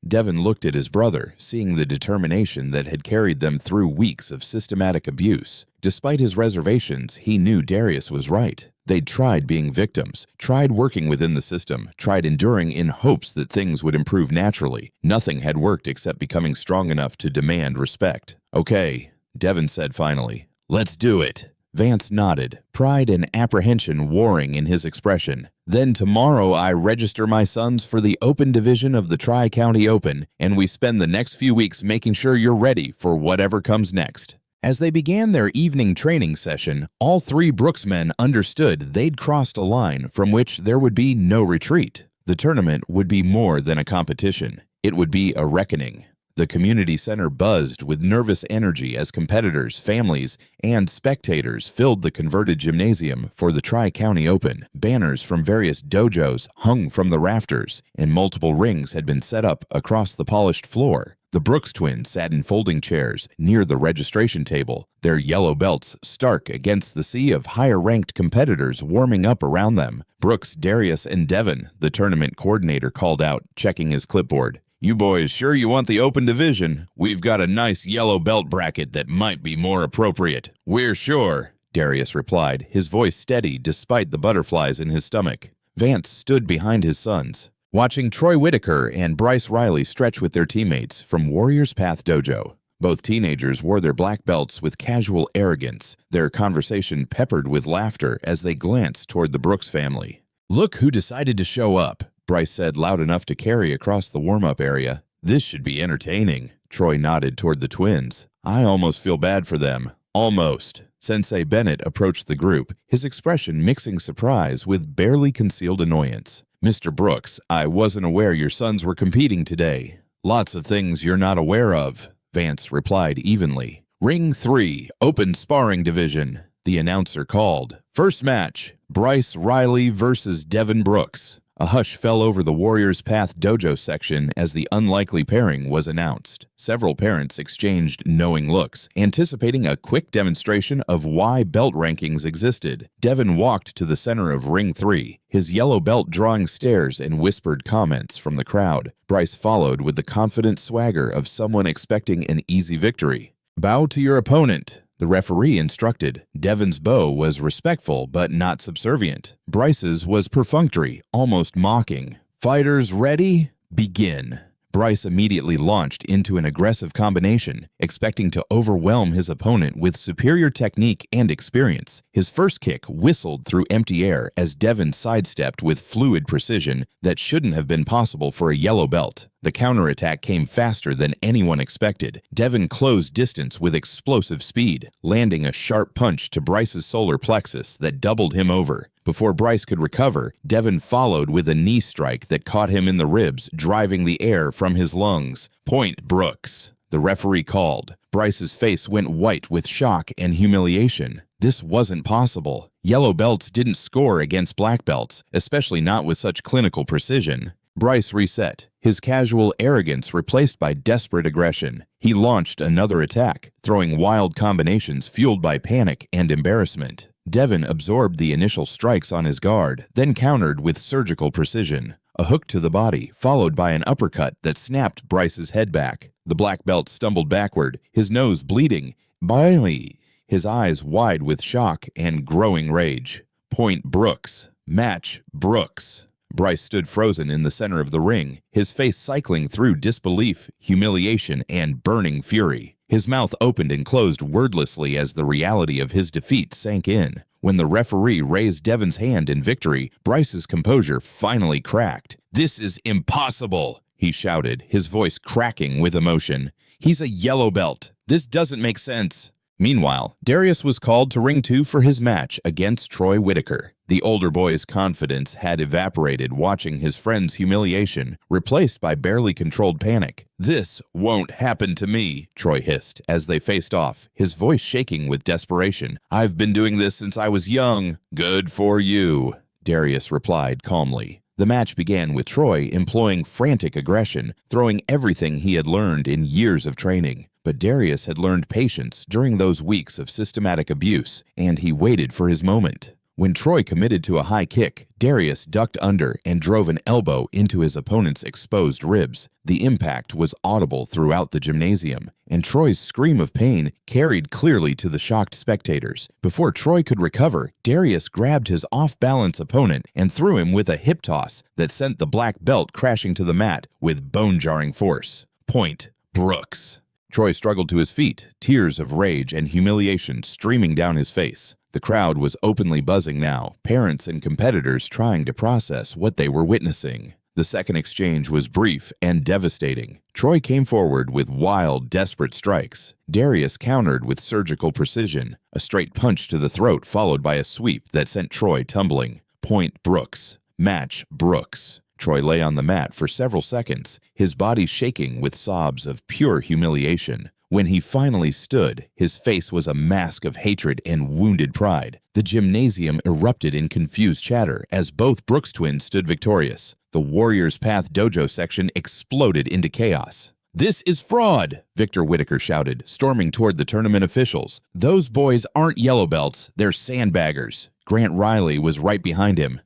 Devin looked at his brother, seeing the determination that had carried them through weeks of systematic abuse. Despite his reservations, he knew Darius was right. They'd tried being victims, tried working within the system, tried enduring in hopes that things would improve naturally. Nothing had worked except becoming strong enough to demand respect. Okay, Devin said finally. Let's do it. Vance nodded, pride and apprehension warring in his expression. Then tomorrow I register my sons for the Open Division of the Tri-County Open, and we spend the next few weeks making sure you're ready for whatever comes next. As they began their evening training session, all three Brooks men understood they'd crossed a line from which there would be no retreat. The tournament would be more than a competition. It would be a reckoning. The community center buzzed with nervous energy as competitors, families, and spectators filled the converted gymnasium for the Tri-County Open. Banners from various dojos hung from the rafters, and multiple rings had been set up across the polished floor. The Brooks twins sat in folding chairs near the registration table, their yellow belts stark against the sea of higher-ranked competitors warming up around them. Brooks, Darius, and Devin, the tournament coordinator, called out, checking his clipboard. You boys sure you want the open division? We've got a nice yellow belt bracket that might be more appropriate. We're sure, Darius replied, his voice steady despite the butterflies in his stomach. Vance stood behind his sons, watching Troy Whitaker and Bryce Reilly stretch with their teammates from Warriors Path Dojo. Both teenagers wore their black belts with casual arrogance, their conversation peppered with laughter as they glanced toward the Brooks family. Look who decided to show up, Bryce said loud enough to carry across the warm-up area. This should be entertaining. Troy nodded toward the twins. I almost feel bad for them. Almost. Sensei Bennett approached the group, his expression mixing surprise with barely concealed annoyance. Mr. Brooks, I wasn't aware your sons were competing today. Lots of things you're not aware of, Vance replied evenly. Ring 3, Open Sparring Division, the announcer called. First match, Bryce Reilly versus Devin Brooks. A hush fell over the Warriors Path Dojo section as the unlikely pairing was announced. Several parents exchanged knowing looks, anticipating a quick demonstration of why belt rankings existed. Devin walked to the center of Ring 3, his yellow belt drawing stares and whispered comments from the crowd. Bryce followed with the confident swagger of someone expecting an easy victory. Bow to your opponent, the referee instructed. Devin's bow was respectful but not subservient. Bryce's was perfunctory, almost mocking. Fighters ready? Begin. Bryce immediately launched into an aggressive combination, expecting to overwhelm his opponent with superior technique and experience. His first kick whistled through empty air as Devin sidestepped with fluid precision that shouldn't have been possible for a yellow belt. The counterattack came faster than anyone expected. Devin closed distance with explosive speed, landing a sharp punch to Bryce's solar plexus that doubled him over. Before Bryce could recover, Devin followed with a knee strike that caught him in the ribs, driving the air from his lungs. Point Brooks, the referee called. Bryce's face went white with shock and humiliation. This wasn't possible. Yellow belts didn't score against black belts, especially not with such clinical precision. Bryce reset, his casual arrogance replaced by desperate aggression. He launched another attack, throwing wild combinations fueled by panic and embarrassment. Devin absorbed the initial strikes on his guard, then countered with surgical precision. A hook to the body, followed by an uppercut that snapped Bryce's head back. The black belt stumbled backward, his nose bleeding. Bailey, his eyes wide with shock and growing rage. Point Brooks. Match Brooks. Bryce stood frozen in the center of the ring, his face cycling through disbelief, humiliation, and burning fury. His mouth opened and closed wordlessly as the reality of his defeat sank in. When the referee raised Devin's hand in victory, Bryce's composure finally cracked. "This is impossible," he shouted, his voice cracking with emotion. "He's a yellow belt. This doesn't make sense." Meanwhile, Darius was called to ring 2 for his match against Troy Whitaker. The older boy's confidence had evaporated watching his friend's humiliation, replaced by barely controlled panic. "This won't happen to me," Troy hissed as they faced off, his voice shaking with desperation. "I've been doing this since I was young." "Good for you," Darius replied calmly. The match began with Troy employing frantic aggression, throwing everything he had learned in years of training. But Darius had learned patience during those weeks of systematic abuse, and he waited for his moment. When Troy committed to a high kick, Darius ducked under and drove an elbow into his opponent's exposed ribs. The impact was audible throughout the gymnasium, and Troy's scream of pain carried clearly to the shocked spectators. Before Troy could recover, Darius grabbed his off-balance opponent and threw him with a hip toss that sent the black belt crashing to the mat with bone-jarring force. Point Brooks. Troy struggled to his feet, tears of rage and humiliation streaming down his face. The crowd was openly buzzing now, parents and competitors trying to process what they were witnessing. The second exchange was brief and devastating. Troy came forward with wild, desperate strikes. Darius countered with surgical precision, a straight punch to the throat followed by a sweep that sent Troy tumbling. Point Brooks. Match Brooks. Troy lay on the mat for several seconds, his body shaking with sobs of pure humiliation. When he finally stood, his face was a mask of hatred and wounded pride. The gymnasium erupted in confused chatter as both Brooks twins stood victorious. The Warriors Path Dojo section exploded into chaos. "This is fraud!" Victor Whitaker shouted, storming toward the tournament officials. "Those boys aren't yellow belts, they're sandbaggers." Reilly was right behind him,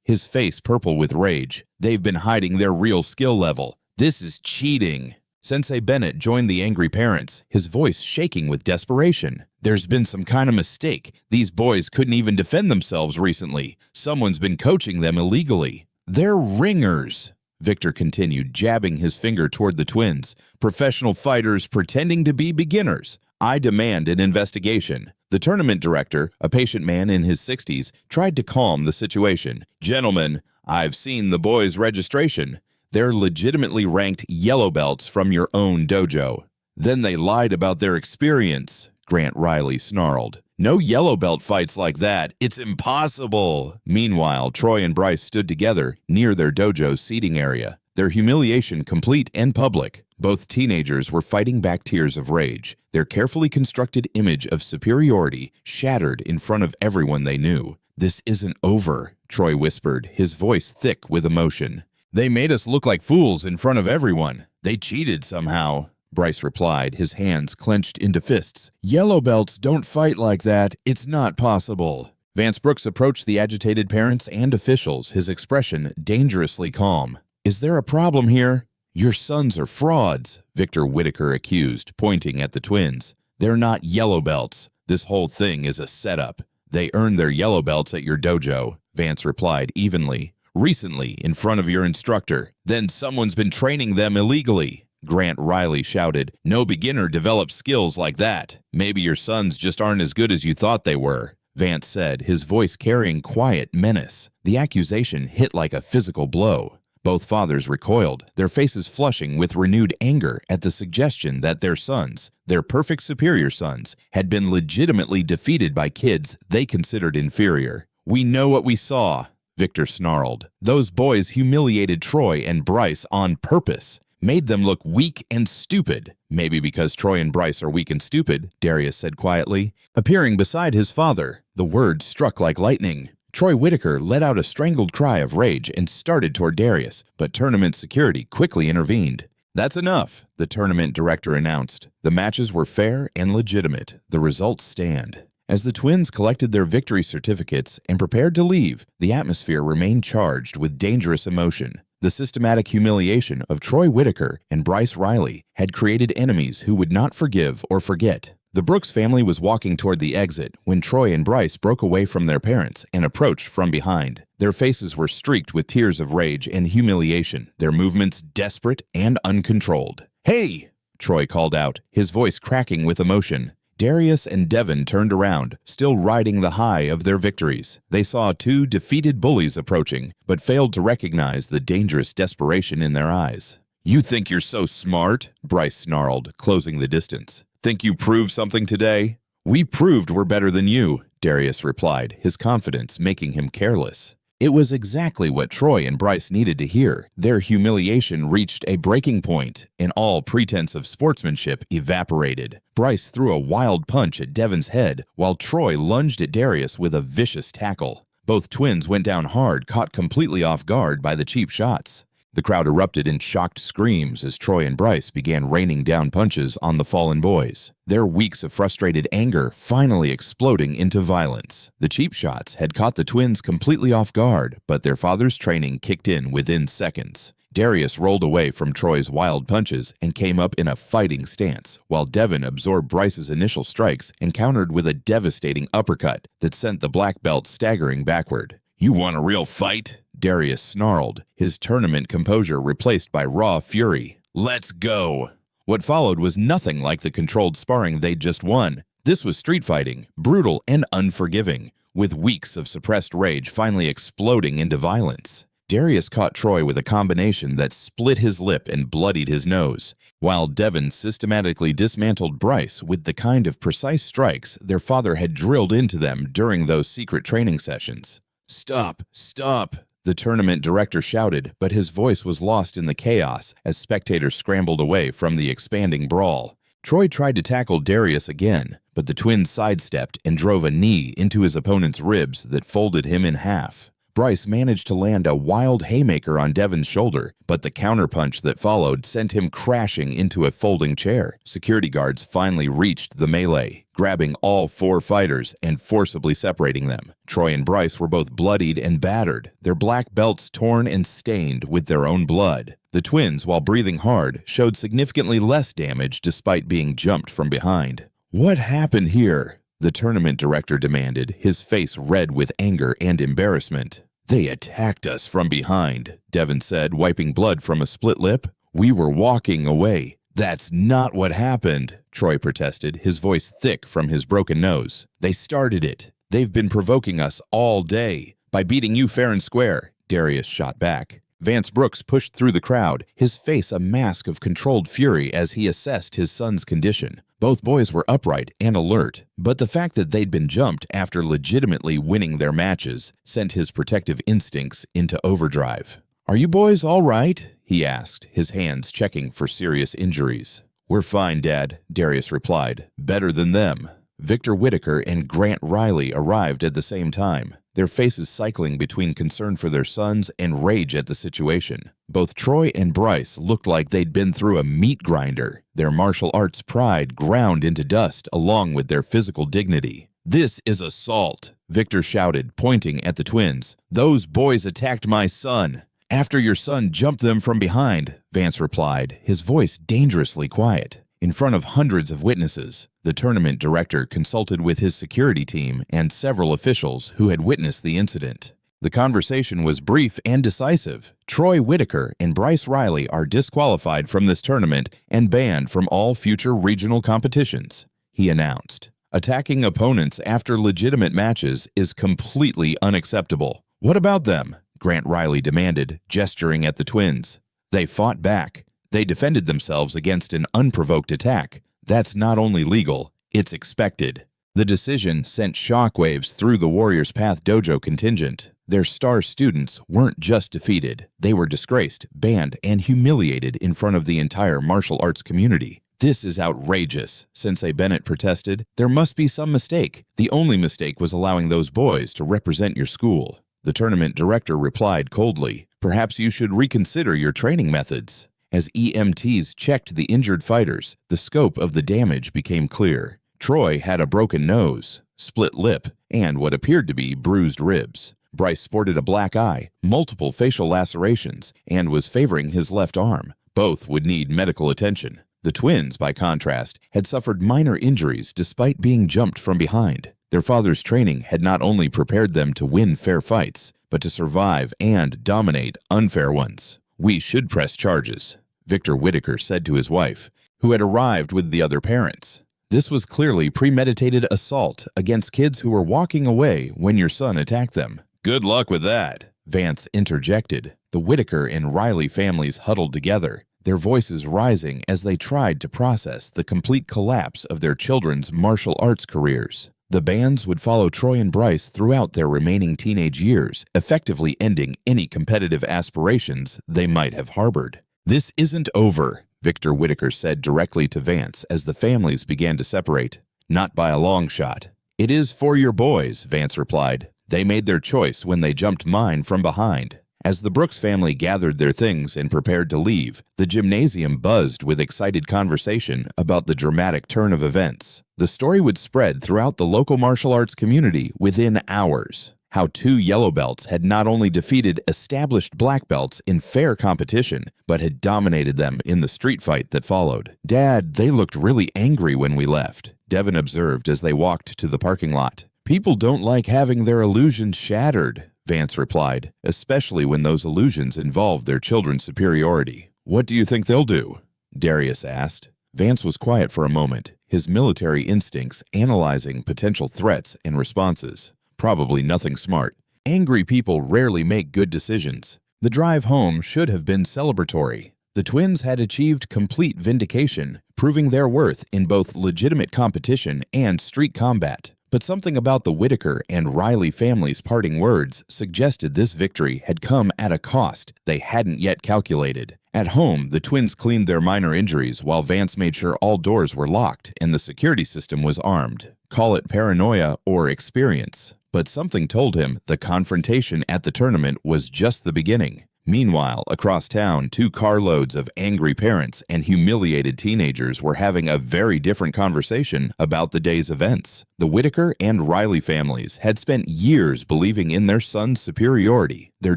his face purple with rage. "They've been hiding their real skill level. This is cheating." Sensei Bennett joined the angry parents, his voice shaking with desperation. "There's been some kind of mistake. These boys couldn't even defend themselves recently. Someone's been coaching them illegally." "They're ringers," Victor continued, jabbing his finger toward the twins. "Professional fighters pretending to be beginners. I demand an investigation." The tournament director, a patient man in his 60s, tried to calm the situation. "Gentlemen, I've seen the boys' registration. They're legitimately ranked yellow belts from your own dojo." "Then they lied about their experience," Reilly snarled. "No yellow belt fights like that. It's impossible." Meanwhile, Troy and Bryce stood together near their dojo's seating area, their humiliation complete and public. Both teenagers were fighting back tears of rage, their carefully constructed image of superiority shattered in front of everyone they knew. "This isn't over," Troy whispered, his voice thick with emotion. "They made us look like fools in front of everyone. They cheated somehow," Bryce replied, his hands clenched into fists. "Yellow belts don't fight like that. It's not possible." Vance Brooks approached the agitated parents and officials, his expression dangerously calm. "Is there a problem here?" "Your sons are frauds," Victor Whitaker accused, pointing at the twins. "They're not yellow belts. This whole thing is a setup." "They earned their yellow belts at your dojo," Vance replied evenly. "Recently, in front of your instructor. Then someone's been training them illegally." Reilly shouted. "No beginner develops skills like that. Maybe your sons just aren't as good as you thought they were," Vance said, his voice carrying quiet menace. The accusation hit like a physical blow. Both fathers recoiled, their faces flushing with renewed anger at the suggestion that their sons, their perfect superior sons, had been legitimately defeated by kids they considered inferior. "We know what we saw," Victor snarled. "Those boys humiliated Troy and Bryce on purpose, made them look weak and stupid." "Maybe because Troy and Bryce are weak and stupid," Darius said quietly. Appearing beside his father, the words struck like lightning. Troy Whitaker let out a strangled cry of rage and started toward Darius, but tournament security quickly intervened. "That's enough," the tournament director announced. "The matches were fair and legitimate. The results stand." As the twins collected their victory certificates and prepared to leave, the atmosphere remained charged with dangerous emotion. The systematic humiliation of Troy Whitaker and Bryce Reilly had created enemies who would not forgive or forget. The Brooks family was walking toward the exit when Troy and Bryce broke away from their parents and approached from behind. Their faces were streaked with tears of rage and humiliation, their movements desperate and uncontrolled. "Hey!" Troy called out, his voice cracking with emotion. Darius and Devin turned around, still riding the high of their victories. They saw two defeated bullies approaching, but failed to recognize the dangerous desperation in their eyes. "You think you're so smart?" Bryce snarled, closing the distance. "Think you proved something today?" "We proved we're better than you," Darius replied, his confidence making him careless. It was exactly what Troy and Bryce needed to hear. Their humiliation reached a breaking point, and all pretense of sportsmanship evaporated. Bryce threw a wild punch at Devin's head, while Troy lunged at Darius with a vicious tackle. Both twins went down hard, caught completely off guard by the cheap shots. The crowd erupted in shocked screams as Troy and Bryce began raining down punches on the fallen boys, their weeks of frustrated anger finally exploding into violence. The cheap shots had caught the twins completely off guard, but their father's training kicked in within seconds. Darius rolled away from Troy's wild punches and came up in a fighting stance, while Devin absorbed Bryce's initial strikes and countered with a devastating uppercut that sent the black belt staggering backward. "You want a real fight?" Darius snarled, his tournament composure replaced by raw fury. "Let's go!" What followed was nothing like the controlled sparring they'd just won. This was street fighting, brutal and unforgiving, with weeks of suppressed rage finally exploding into violence. Darius caught Troy with a combination that split his lip and bloodied his nose, while Devin systematically dismantled Bryce with the kind of precise strikes their father had drilled into them during those secret training sessions. "Stop! Stop!" the tournament director shouted, but his voice was lost in the chaos as spectators scrambled away from the expanding brawl. Troy tried to tackle Darius again, but the twins sidestepped and drove a knee into his opponent's ribs that folded him in half. Bryce managed to land a wild haymaker on Devin's shoulder, but the counterpunch that followed sent him crashing into a folding chair. Security guards finally reached the melee, grabbing all four fighters and forcibly separating them. Troy and Bryce were both bloodied and battered, their black belts torn and stained with their own blood. The twins, while breathing hard, showed significantly less damage despite being jumped from behind. "What happened here?" the tournament director demanded, his face red with anger and embarrassment. "They attacked us from behind," Devin said, wiping blood from a split lip. "We were walking away." "That's not what happened," Troy protested, his voice thick from his broken nose. "They started it. They've been provoking us all day. By beating you fair and square," Darius shot back. Vance Brooks pushed through the crowd, his face a mask of controlled fury as he assessed his son's condition. Both boys were upright and alert, but the fact that they'd been jumped after legitimately winning their matches sent his protective instincts into overdrive. "Are you boys all right?" he asked, his hands checking for serious injuries. "We're fine, Dad," Darius replied. "Better than them." Victor Whitaker and Grant Reilly arrived at the same time, their faces cycling between concern for their sons and rage at the situation. Both Troy and Bryce looked like they'd been through a meat grinder, their martial arts pride ground into dust along with their physical dignity. "This is assault," Victor shouted, pointing at the twins. "Those boys attacked my son." "After your son jumped them from behind," Vance replied, his voice dangerously quiet. In front of hundreds of witnesses, the tournament director consulted with his security team and several officials who had witnessed the incident. The conversation was brief and decisive. Troy Whitaker and Bryce Reilly are disqualified from this tournament and banned from all future regional competitions, he announced. "Attacking opponents after legitimate matches is completely unacceptable." "What about them?" Grant Reilly demanded, gesturing at the twins. "They fought back. They defended themselves against an unprovoked attack. That's not only legal, it's expected." The decision sent shockwaves through the Warriors Path Dojo contingent. Their star students weren't just defeated, they were disgraced, banned, and humiliated in front of the entire martial arts community. "This is outrageous," Sensei Bennett protested. "There must be some mistake. The only mistake was allowing those boys to represent your school." The tournament director replied coldly, "Perhaps you should reconsider your training methods." As EMTs checked the injured fighters, the scope of the damage became clear. Troy had a broken nose, split lip, and what appeared to be bruised ribs. Bryce sported a black eye, multiple facial lacerations, and was favoring his left arm. Both would need medical attention. The twins, by contrast, had suffered minor injuries despite being jumped from behind. Their father's training had not only prepared them to win fair fights, but to survive and dominate unfair ones. "We should press charges," Victor Whitaker said to his wife, who had arrived with the other parents. "This was clearly premeditated assault against kids who were walking away when your son attacked them." "Good luck with that," Vance interjected. The Whitaker and Reilly families huddled together. their voices rising as they tried to process the complete collapse of their children's martial arts careers. The bands would follow Troy and Bryce throughout their remaining teenage years, effectively ending any competitive aspirations they might have harbored. "This isn't over," Victor Whitaker said directly to Vance as the families began to separate. "Not by a long shot." "It is for your boys," Vance replied. "They made their choice when they jumped mine from behind." As the Brooks family gathered their things and prepared to leave, the gymnasium buzzed with excited conversation about the dramatic turn of events. The story would spread throughout the local martial arts community within hours. How 2 yellow belts had not only defeated established black belts in fair competition, but had dominated them in the street fight that followed. "Dad, they looked really angry when we left," Devin observed as they walked to the parking lot. "People don't like having their illusions shattered," Vance replied, "especially when those illusions involve their children's superiority." "What do you think they'll do?" Darius asked. Vance was quiet for a moment, his military instincts analyzing potential threats and responses. Probably nothing smart. Angry people rarely make good decisions. The drive home should have been celebratory. The twins had achieved complete vindication, proving their worth in both legitimate competition and street combat. But something about the Whitaker and Reilly families' parting words suggested this victory had come at a cost they hadn't yet calculated. At home, the twins cleaned their minor injuries while Vance made sure all doors were locked and the security system was armed. Call it paranoia or experience. But something told him the confrontation at the tournament was just the beginning. Meanwhile, across town, 2 carloads of angry parents and humiliated teenagers were having a very different conversation about the day's events. The Whitaker and Reilly families had spent years believing in their son's superiority, their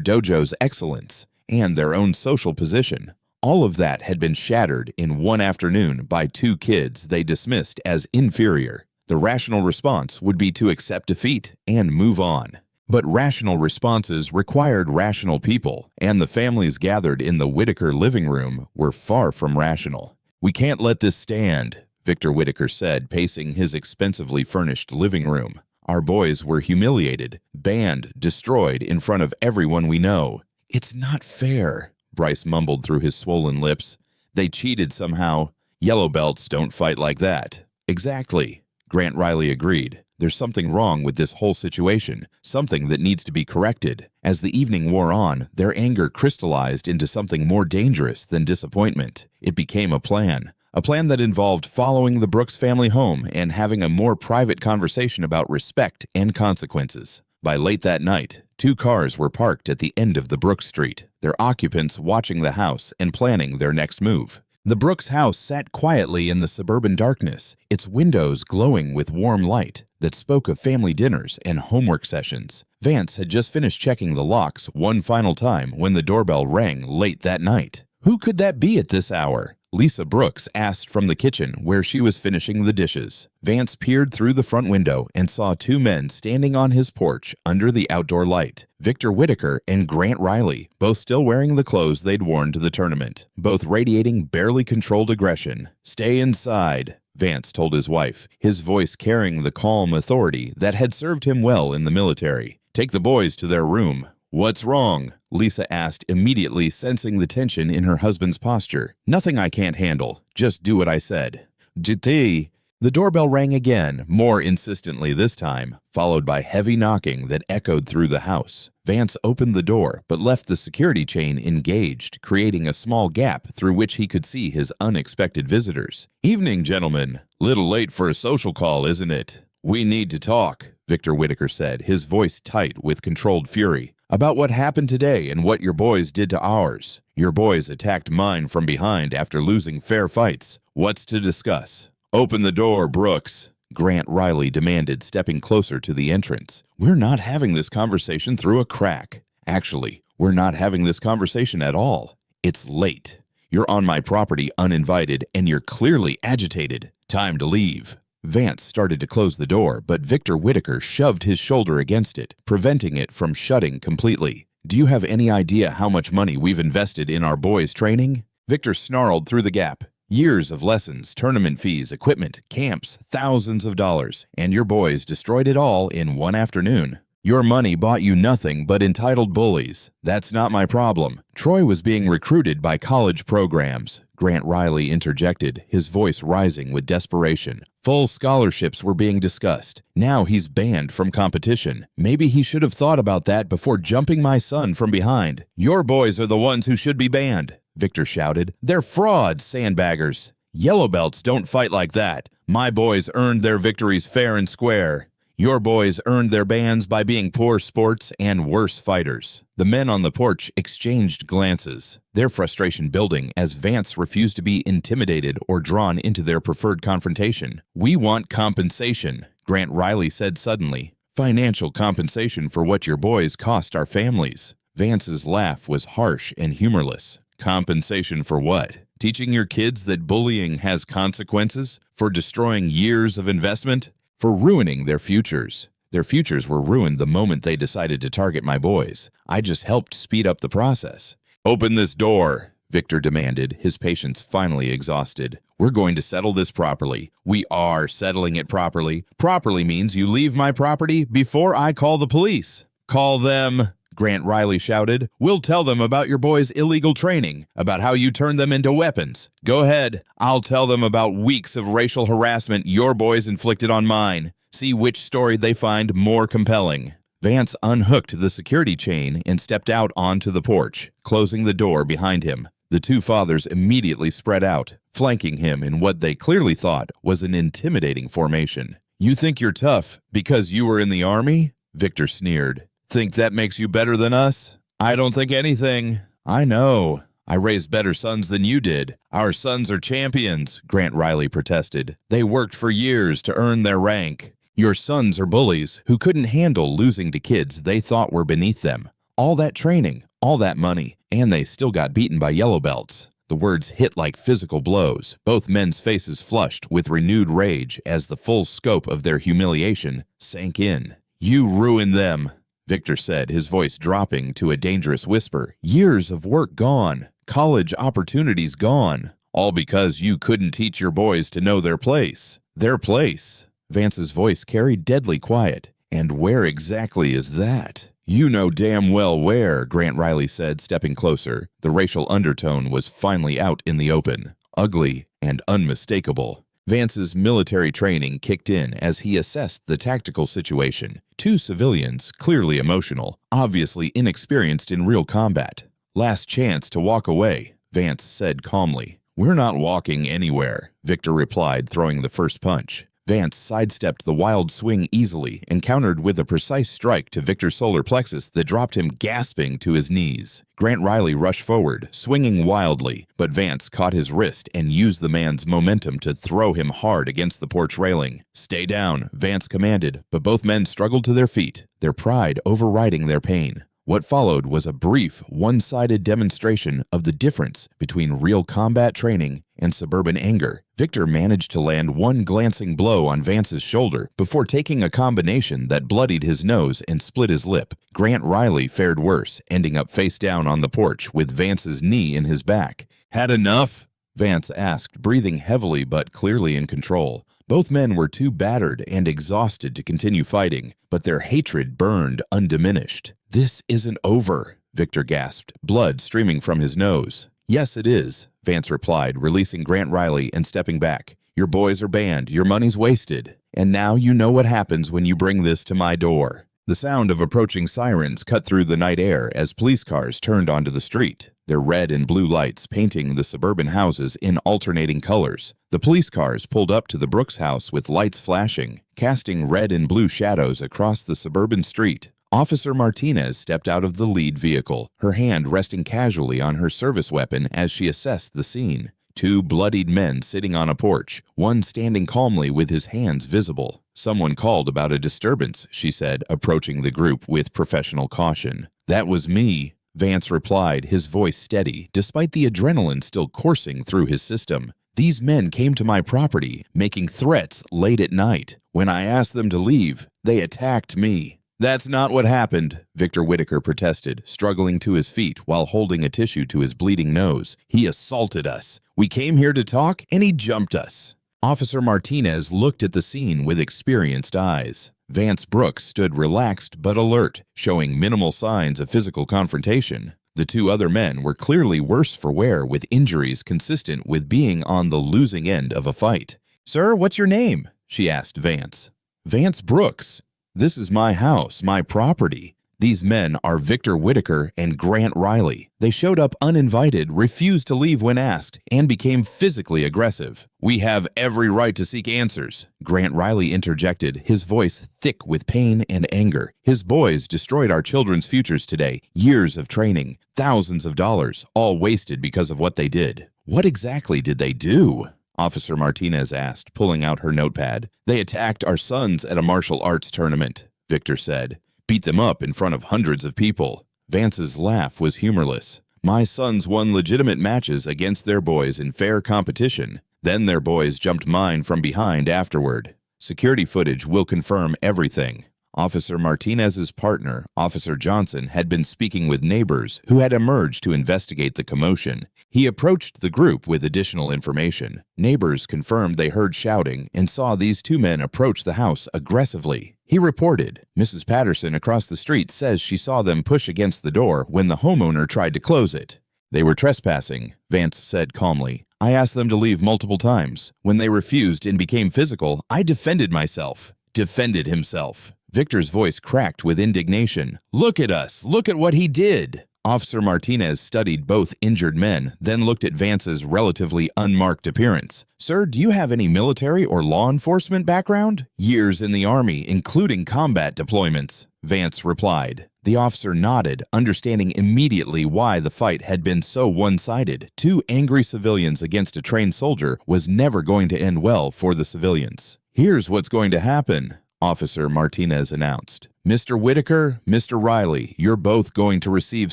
dojo's excellence, and their own social position. All of that had been shattered in one afternoon by 2 kids they dismissed as inferior. The rational response would be to accept defeat and move on. But rational responses required rational people, and the families gathered in the Whitaker living room were far from rational. "We can't let this stand," Victor Whitaker said, pacing his expensively furnished living room. "Our boys were humiliated, banned, destroyed in front of everyone we know." "It's not fair," Bryce mumbled through his swollen lips. "They cheated somehow. Yellow belts don't fight like that." "Exactly," Grant Reilly agreed. "There's something wrong with this whole situation, something that needs to be corrected." As the evening wore on, their anger crystallized into something more dangerous than disappointment. It became a plan that involved following the Brooks family home and having a more private conversation about respect and consequences. By late that night, 2 cars were parked at the end of the Brooks street, their occupants watching the house and planning their next move. The Brooks house sat quietly in the suburban darkness, its windows glowing with warm light that spoke of family dinners and homework sessions. Vance had just finished checking the locks one final time when the doorbell rang late that night. "Who could that be at this hour?" Lisa Brooks asked from the kitchen where she was finishing the dishes. Vance peered through the front window and saw 2 men standing on his porch under the outdoor light. Victor Whitaker and Grant Reilly, both still wearing the clothes they'd worn to the tournament, both radiating barely controlled aggression. "Stay inside," Vance told his wife, his voice carrying the calm authority that had served him well in the military. "Take the boys to their room." "What's wrong?" Lisa asked, immediately sensing the tension in her husband's posture. "Nothing I can't handle. Just do what I said." "Jiti." The doorbell rang again, more insistently this time, followed by heavy knocking that echoed through the house. Vance opened the door, but left the security chain engaged, creating a small gap through which he could see his unexpected visitors. "Evening, gentlemen. Little late for a social call, isn't it?" "We need to talk," Victor Whitaker said, his voice tight with controlled fury. "About what happened today and what your boys did to ours. Your boys attacked mine from behind after losing fair fights. What's to discuss?" "Open the door, Brooks," Grant Reilly demanded, stepping closer to the entrance. "We're not having this conversation through a crack. Actually, we're not having this conversation at all. It's late. You're on my property uninvited, and you're clearly agitated. Time to leave." Vance started to close the door, but Victor Whitaker shoved his shoulder against it, preventing it from shutting completely. "Do you have any idea how much money we've invested in our boys' training?" Victor snarled through the gap. "Years of lessons, tournament fees, equipment, camps, thousands of dollars, and your boys destroyed it all in one afternoon." Your money bought you nothing but entitled bullies. That's not my problem. Troy was being recruited by college programs. Grant Reilly interjected, his voice rising with desperation. Full scholarships were being discussed. Now he's banned from competition. Maybe he should have thought about that before jumping my son from behind. Your boys are the ones who should be banned, Victor shouted. They're frauds, sandbaggers. Yellow belts don't fight like that. My boys earned their victories fair and square. Your boys earned their bans by being poor sports and worse fighters. The men on the porch exchanged glances, their frustration building as Vance refused to be intimidated or drawn into their preferred confrontation. We want compensation, Grant Reilly said suddenly. Financial compensation for what your boys cost our families. Vance's laugh was harsh and humorless. Compensation for what? Teaching your kids that bullying has consequences? For destroying years of investment? For ruining their futures. Their futures were ruined the moment they decided to target my boys. I just helped speed up the process. Open this door, Victor demanded, his patience finally exhausted. We're going to settle this properly. We are settling it properly. Properly means you leave my property before I call the police. Call them, Grant Reilly shouted. We'll tell them about your boys' illegal training, about how you turned them into weapons. Go ahead. I'll tell them about weeks of racial harassment your boys inflicted on mine. See which story they find more compelling. Vance unhooked the security chain and stepped out onto the porch, closing the door behind him. The two fathers immediately spread out, flanking him in what they clearly thought was an intimidating formation. You think you're tough because you were in the army? Victor sneered. Think that makes you better than us? I don't think anything. I know. I raised better sons than you did. Our sons are champions, Grant Reilly protested. They worked for years to earn their rank. Your sons are bullies who couldn't handle losing to kids they thought were beneath them. All that training, all that money, and they still got beaten by yellow belts. The words hit like physical blows, both men's faces flushed with renewed rage as the full scope of their humiliation sank in. You ruined them, Victor said, his voice dropping to a dangerous whisper. Years of work gone, college opportunities gone, all because you couldn't teach your boys to know their place. Their place. Vance's voice carried deadly quiet. And where exactly is that? You know damn well where, Grant Reilly said, stepping closer. The racial undertone was finally out in the open, ugly and unmistakable. Vance's military training kicked in as he assessed the tactical situation. Two civilians, clearly emotional, obviously inexperienced in real combat. Last chance to walk away, Vance said calmly. We're not walking anywhere, Victor replied, throwing the first punch. Vance sidestepped the wild swing easily and countered with a precise strike to Victor's solar plexus that dropped him gasping to his knees. Grant Reilly rushed forward, swinging wildly, but Vance caught his wrist and used the man's momentum to throw him hard against the porch railing. Stay down, Vance commanded, but both men struggled to their feet, their pride overriding their pain. What followed was a brief, one-sided demonstration of the difference between real combat training and suburban anger. Victor managed to land one glancing blow on Vance's shoulder before taking a combination that bloodied his nose and split his lip. Grant Reilly fared worse, ending up face down on the porch with Vance's knee in his back. Had enough? Vance asked, breathing heavily but clearly in control. Both men were too battered and exhausted to continue fighting, but their hatred burned undiminished. This isn't over, Victor gasped, blood streaming from his nose. Yes, it is, Vance replied, releasing Grant Reilly and stepping back. Your boys are banned, your money's wasted, and now you know what happens when you bring this to my door. The sound of approaching sirens cut through the night air as police cars turned onto the street, their red and blue lights painting the suburban houses in alternating colors. The police cars pulled up to the Brooks house with lights flashing, casting red and blue shadows across the suburban street. Officer Martinez stepped out of the lead vehicle, her hand resting casually on her service weapon as she assessed the scene. Two bloodied men sitting on a porch, one standing calmly with his hands visible. Someone called about a disturbance, she said, approaching the group with professional caution. That was me, Vance replied, his voice steady, despite the adrenaline still coursing through his system. These men came to my property, making threats late at night. When I asked them to leave, they attacked me. That's not what happened, Victor Whitaker protested, struggling to his feet while holding a tissue to his bleeding nose. He assaulted us. We came here to talk, and he jumped us. Officer Martinez looked at the scene with experienced eyes. Vance Brooks stood relaxed but alert, showing minimal signs of physical confrontation. The two other men were clearly worse for wear, with injuries consistent with being on the losing end of a fight. "Sir, what's your name?" she asked Vance. "Vance Brooks. This is my house, my property." These men are Victor Whitaker and Grant Reilly. They showed up uninvited, refused to leave when asked, and became physically aggressive. "We have every right to seek answers," Grant Reilly interjected, his voice thick with pain and anger. "His boys destroyed our children's futures today. Years of training, thousands of dollars, all wasted because of what they did." "What exactly did they do?" Officer Martinez asked, pulling out her notepad. "They attacked our sons at a martial arts tournament," Victor said. "Beat them up in front of hundreds of people." Vance's laugh was humorless. "My sons won legitimate matches against their boys in fair competition. Then their boys jumped mine from behind afterward. Security footage will confirm everything." Officer Martinez's partner, Officer Johnson, had been speaking with neighbors who had emerged to investigate the commotion. He approached the group with additional information. Neighbors confirmed they heard shouting and saw these two men approach the house aggressively. He reported, "Mrs. Patterson across the street says she saw them push against the door when the homeowner tried to close it." "They were trespassing," Vance said calmly. "I asked them to leave multiple times. When they refused and became physical, I defended myself." Defended himself. Victor's voice cracked with indignation. "Look at us! Look at what he did!" Officer Martinez studied both injured men, then looked at Vance's relatively unmarked appearance. "Sir, do you have any military or law enforcement background?" "Years in the Army, including combat deployments," Vance replied. The officer nodded, understanding immediately why the fight had been so one-sided. Two angry civilians against a trained soldier was never going to end well for the civilians. "Here's what's going to happen," Officer Martinez announced. "Mr. Whitaker, Mr. Reilly, you're both going to receive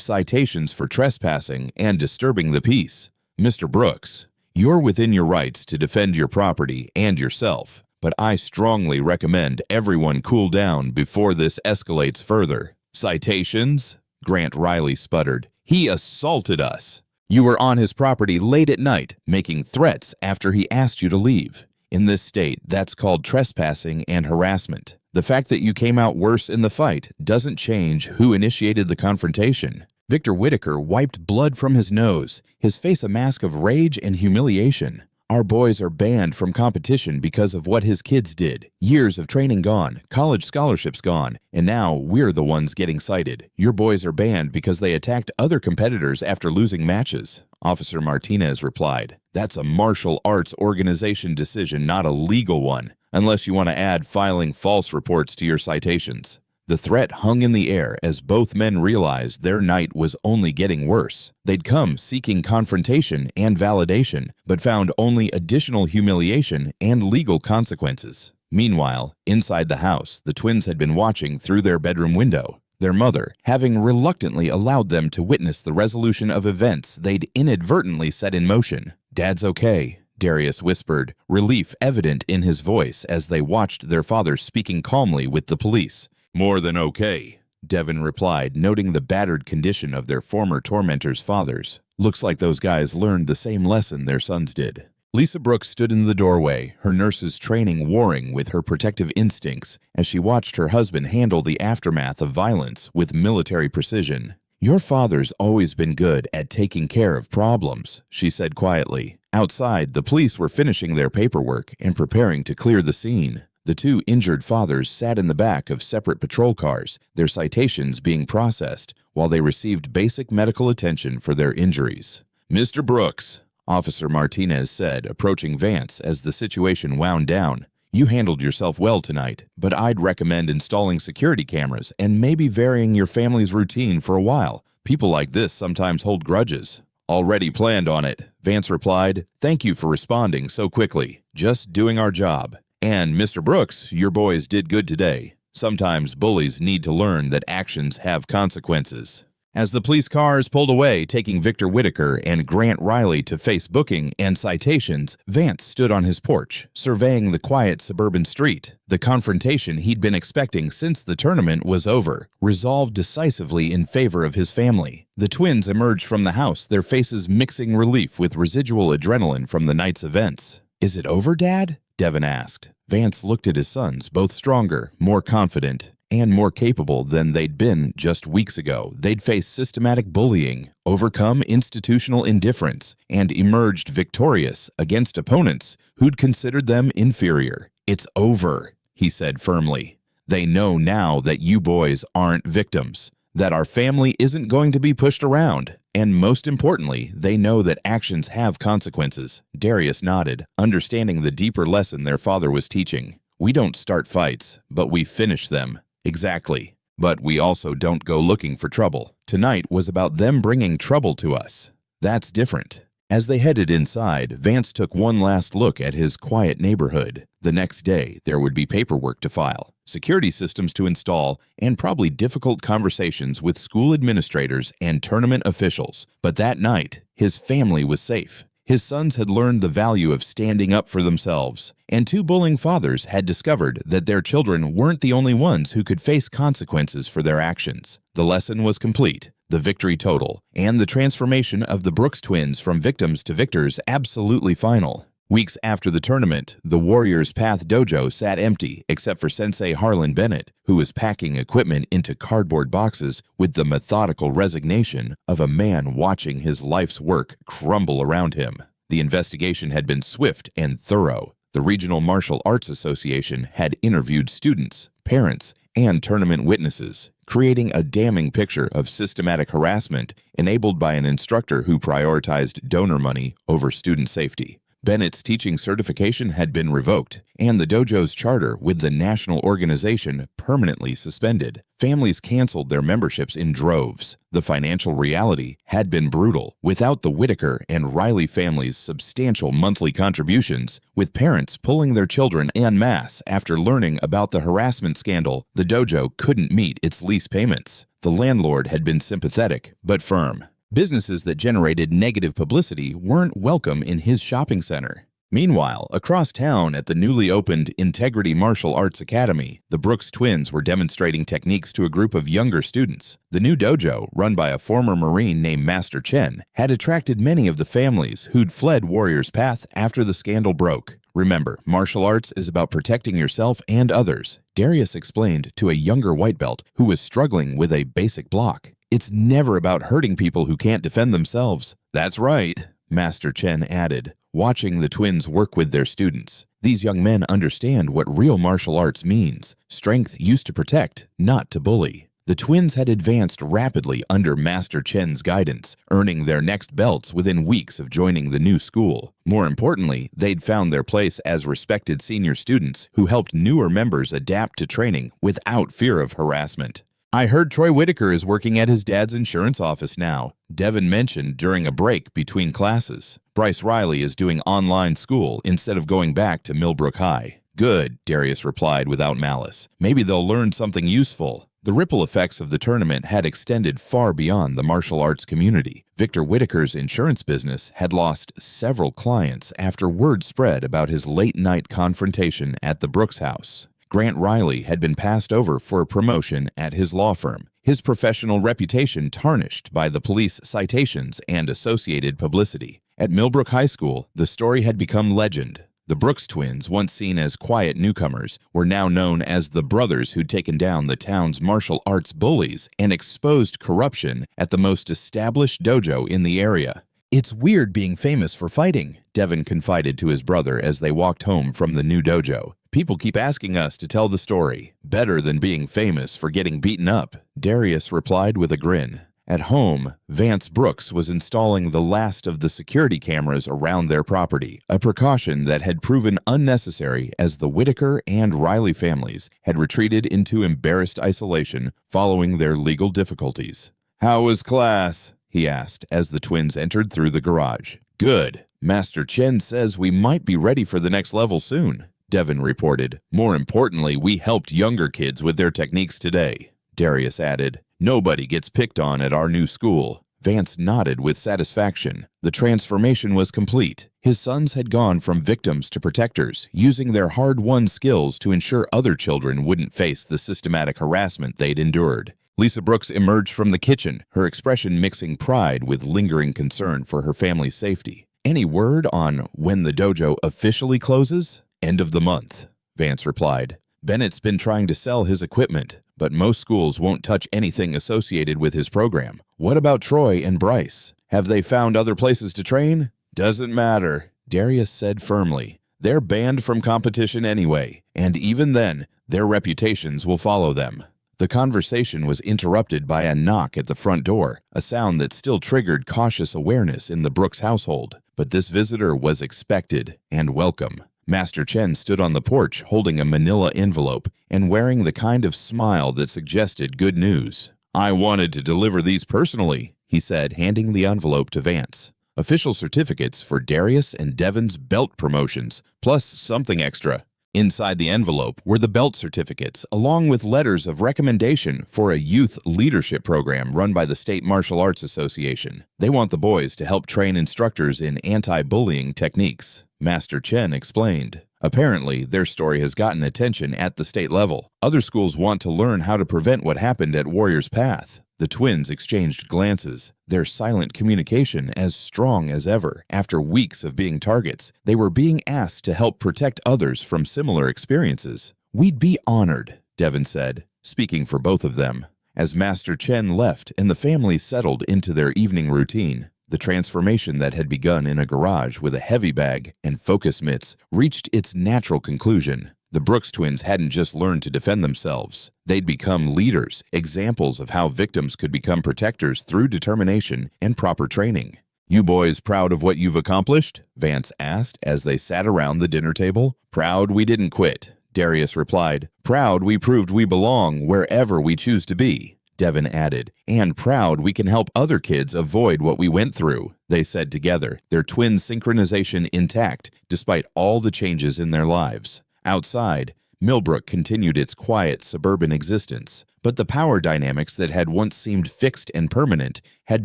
citations for trespassing and disturbing the peace. Mr. Brooks, you're within your rights to defend your property and yourself, but I strongly recommend everyone cool down before this escalates further." "Citations?" Grant Reilly sputtered. "He assaulted us." "You were on his property late at night, making threats after he asked you to leave. In this state, that's called trespassing and harassment. The fact that you came out worse in the fight doesn't change who initiated the confrontation." Victor Whitaker wiped blood from his nose, his face a mask of rage and humiliation. "Our boys are banned from competition because of what his kids did. Years of training gone, college scholarships gone, and now we're the ones getting cited. Your boys are banned because they attacked other competitors after losing matches." Officer Martinez replied, "That's a martial arts organization decision, not a legal one, unless you want to add filing false reports to your citations." The threat hung in the air as both men realized their night was only getting worse. They'd come seeking confrontation and validation, but found only additional humiliation and legal consequences. Meanwhile, inside the house, the twins had been watching through their bedroom window. Their mother, having reluctantly allowed them to witness the resolution of events they'd inadvertently set in motion. "Dad's okay," Darius whispered, relief evident in his voice as they watched their father speaking calmly with the police. "More than okay," Devin replied, noting the battered condition of their former tormentors' fathers. "Looks like those guys learned the same lesson their sons did." Lisa Brooks stood in the doorway, her nurse's training warring with her protective instincts as she watched her husband handle the aftermath of violence with military precision. "Your father's always been good at taking care of problems," she said quietly. Outside, the police were finishing their paperwork and preparing to clear the scene. The two injured fathers sat in the back of separate patrol cars, their citations being processed, while they received basic medical attention for their injuries. "Mr. Brooks," Officer Martinez said, approaching Vance as the situation wound down, "you handled yourself well tonight, but I'd recommend installing security cameras and maybe varying your family's routine for a while. People like this sometimes hold grudges." "Already planned on it," Vance replied. "Thank you for responding so quickly. Just doing our job. And, Mr. Brooks, your boys did good today. Sometimes bullies need to learn that actions have consequences." As the police cars pulled away, taking Victor Whitaker and Grant Reilly to face booking and citations, Vance stood on his porch, surveying the quiet suburban street. The confrontation he'd been expecting since the tournament was over, resolved decisively in favor of his family. The twins emerged from the house, their faces mixing relief with residual adrenaline from the night's events. "Is it over, Dad?" Devin asked. Vance looked at his sons, both stronger, more confident, and more capable than they'd been just weeks ago. They'd faced systematic bullying, overcome institutional indifference, and emerged victorious against opponents who'd considered them inferior. "It's over," he said firmly. "They know now that you boys aren't victims, that our family isn't going to be pushed around, and most importantly, they know that actions have consequences." Darius nodded, understanding the deeper lesson their father was teaching. "We don't start fights, but we finish them." "Exactly. But we also don't go looking for trouble. Tonight was about them bringing trouble to us. That's different." As they headed inside, Vance took one last look at his quiet neighborhood. The next day, there would be paperwork to file, security systems to install, and probably difficult conversations with school administrators and tournament officials. But that night, his family was safe. His sons had learned the value of standing up for themselves, and two bullying fathers had discovered that their children weren't the only ones who could face consequences for their actions. The lesson was complete, the victory total, and the transformation of the Brooks twins from victims to victors absolutely final. Weeks after the tournament, the Warriors Path Dojo sat empty except for Sensei Harlan Bennett, who was packing equipment into cardboard boxes with the methodical resignation of a man watching his life's work crumble around him. The investigation had been swift and thorough. The Regional Martial Arts Association had interviewed students, parents, and tournament witnesses, creating a damning picture of systematic harassment enabled by an instructor who prioritized donor money over student safety. Bennett's teaching certification had been revoked, and the dojo's charter with the national organization permanently suspended. Families canceled their memberships in droves. The financial reality had been brutal. Without the Whitaker and Reilly families' substantial monthly contributions, with parents pulling their children en masse after learning about the harassment scandal, the dojo couldn't meet its lease payments. The landlord had been sympathetic but firm. Businesses that generated negative publicity weren't welcome in his shopping center. Meanwhile, across town at the newly opened Integrity Martial Arts Academy, the Brooks twins were demonstrating techniques to a group of younger students. The new dojo, run by a former Marine named Master Chen, had attracted many of the families who'd fled Warriors Path after the scandal broke. Remember, martial arts is about protecting yourself and others, Darius explained to a younger white belt who was struggling with a basic block. "It's never about hurting people who can't defend themselves." "That's right," Master Chen added, watching the twins work with their students. These young men understand what real martial arts means. Strength used to protect, not to bully. The twins had advanced rapidly under Master Chen's guidance, earning their next belts within weeks of joining the new school. More importantly, they'd found their place as respected senior students who helped newer members adapt to training without fear of harassment. "I heard Troy Whitaker is working at his dad's insurance office now," Devin mentioned during a break between classes. "Bryce Reilly is doing online school instead of going back to Millbrook High." "Good," Darius replied without malice. "Maybe they'll learn something useful." The ripple effects of the tournament had extended far beyond the martial arts community. Victor Whitaker's insurance business had lost several clients after word spread about his late-night confrontation at the Brooks house. Grant Reilly had been passed over for a promotion at his law firm, his professional reputation tarnished by the police citations and associated publicity. At Millbrook High School, the story had become legend. The Brooks twins, once seen as quiet newcomers, were now known as the brothers who'd taken down the town's martial arts bullies and exposed corruption at the most established dojo in the area. "It's weird being famous for fighting," Devin confided to his brother as they walked home from the new dojo. "People keep asking us to tell the story. Better than being famous for getting beaten up," Darius replied with a grin. At home, Vance Brooks was installing the last of the security cameras around their property, a precaution that had proven unnecessary as the Whitaker and Reilly families had retreated into embarrassed isolation following their legal difficulties. "How was class?" he asked as the twins entered through the garage. "Good. Master Chen says we might be ready for the next level soon," Devin reported. "More importantly, we helped younger kids with their techniques today," Darius added. "Nobody gets picked on at our new school." Vance nodded with satisfaction. The transformation was complete. His sons had gone from victims to protectors, using their hard-won skills to ensure other children wouldn't face the systematic harassment they'd endured. Lisa Brooks emerged from the kitchen, her expression mixing pride with lingering concern for her family's safety. "Any word on when the dojo officially closes?" end of the month, Vance replied. Bennett's been trying to sell his equipment, but most schools won't touch anything associated with his program. What about Troy and Bryce? Have they found other places to train? Doesn't matter, Darius said firmly. They're banned from competition anyway, and even then, their reputations will follow them. The conversation was interrupted by a knock at the front door, a sound that still triggered cautious awareness in the Brooks household. But this visitor was expected and welcome. Master Chen stood on the porch holding a manila envelope and wearing the kind of smile that suggested good news. I wanted to deliver these personally, he said, handing the envelope to Vance. Official certificates for Darius and Devin's belt promotions, plus something extra. Inside the envelope were the belt certificates, along with letters of recommendation for a youth leadership program run by the State Martial Arts Association. They want the boys to help train instructors in anti-bullying techniques, Master Chen explained. Apparently, their story has gotten attention at the state level. Other schools want to learn how to prevent what happened at Warriors Path. The twins exchanged glances, their silent communication as strong as ever. After weeks of being targets, they were being asked to help protect others from similar experiences. We'd be honored, Devin said, speaking for both of them. As Master Chen left and the family settled into their evening routine, the transformation that had begun in a garage with a heavy bag and focus mitts reached its natural conclusion. The Brooks twins hadn't just learned to defend themselves. They'd become leaders, examples of how victims could become protectors through determination and proper training. You boys proud of what you've accomplished? Vance asked as they sat around the dinner table. Proud we didn't quit, Darius replied. Proud we proved we belong wherever we choose to be, Devin added. And proud we can help other kids avoid what we went through, they said together, their twin synchronization intact despite all the changes in their lives. Outside, Millbrook continued its quiet suburban existence, but the power dynamics that had once seemed fixed and permanent had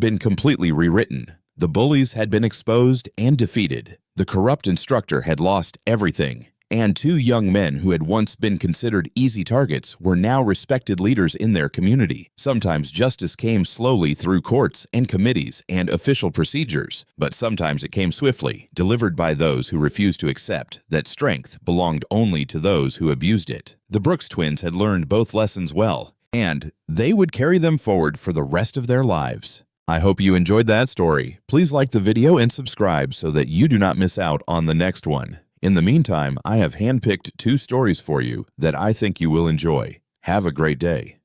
been completely rewritten. The bullies had been exposed and defeated. The corrupt instructor had lost everything, and two young men who had once been considered easy targets were now respected leaders in their community. Sometimes justice came slowly through courts and committees and official procedures, but sometimes it came swiftly, delivered by those who refused to accept that strength belonged only to those who abused it. The Brooks twins had learned both lessons well, and they would carry them forward for the rest of their lives. I hope you enjoyed that story. Please like the video and subscribe so that you do not miss out on the next one. In the meantime, I have handpicked 2 stories for you that I think you will enjoy. Have a great day.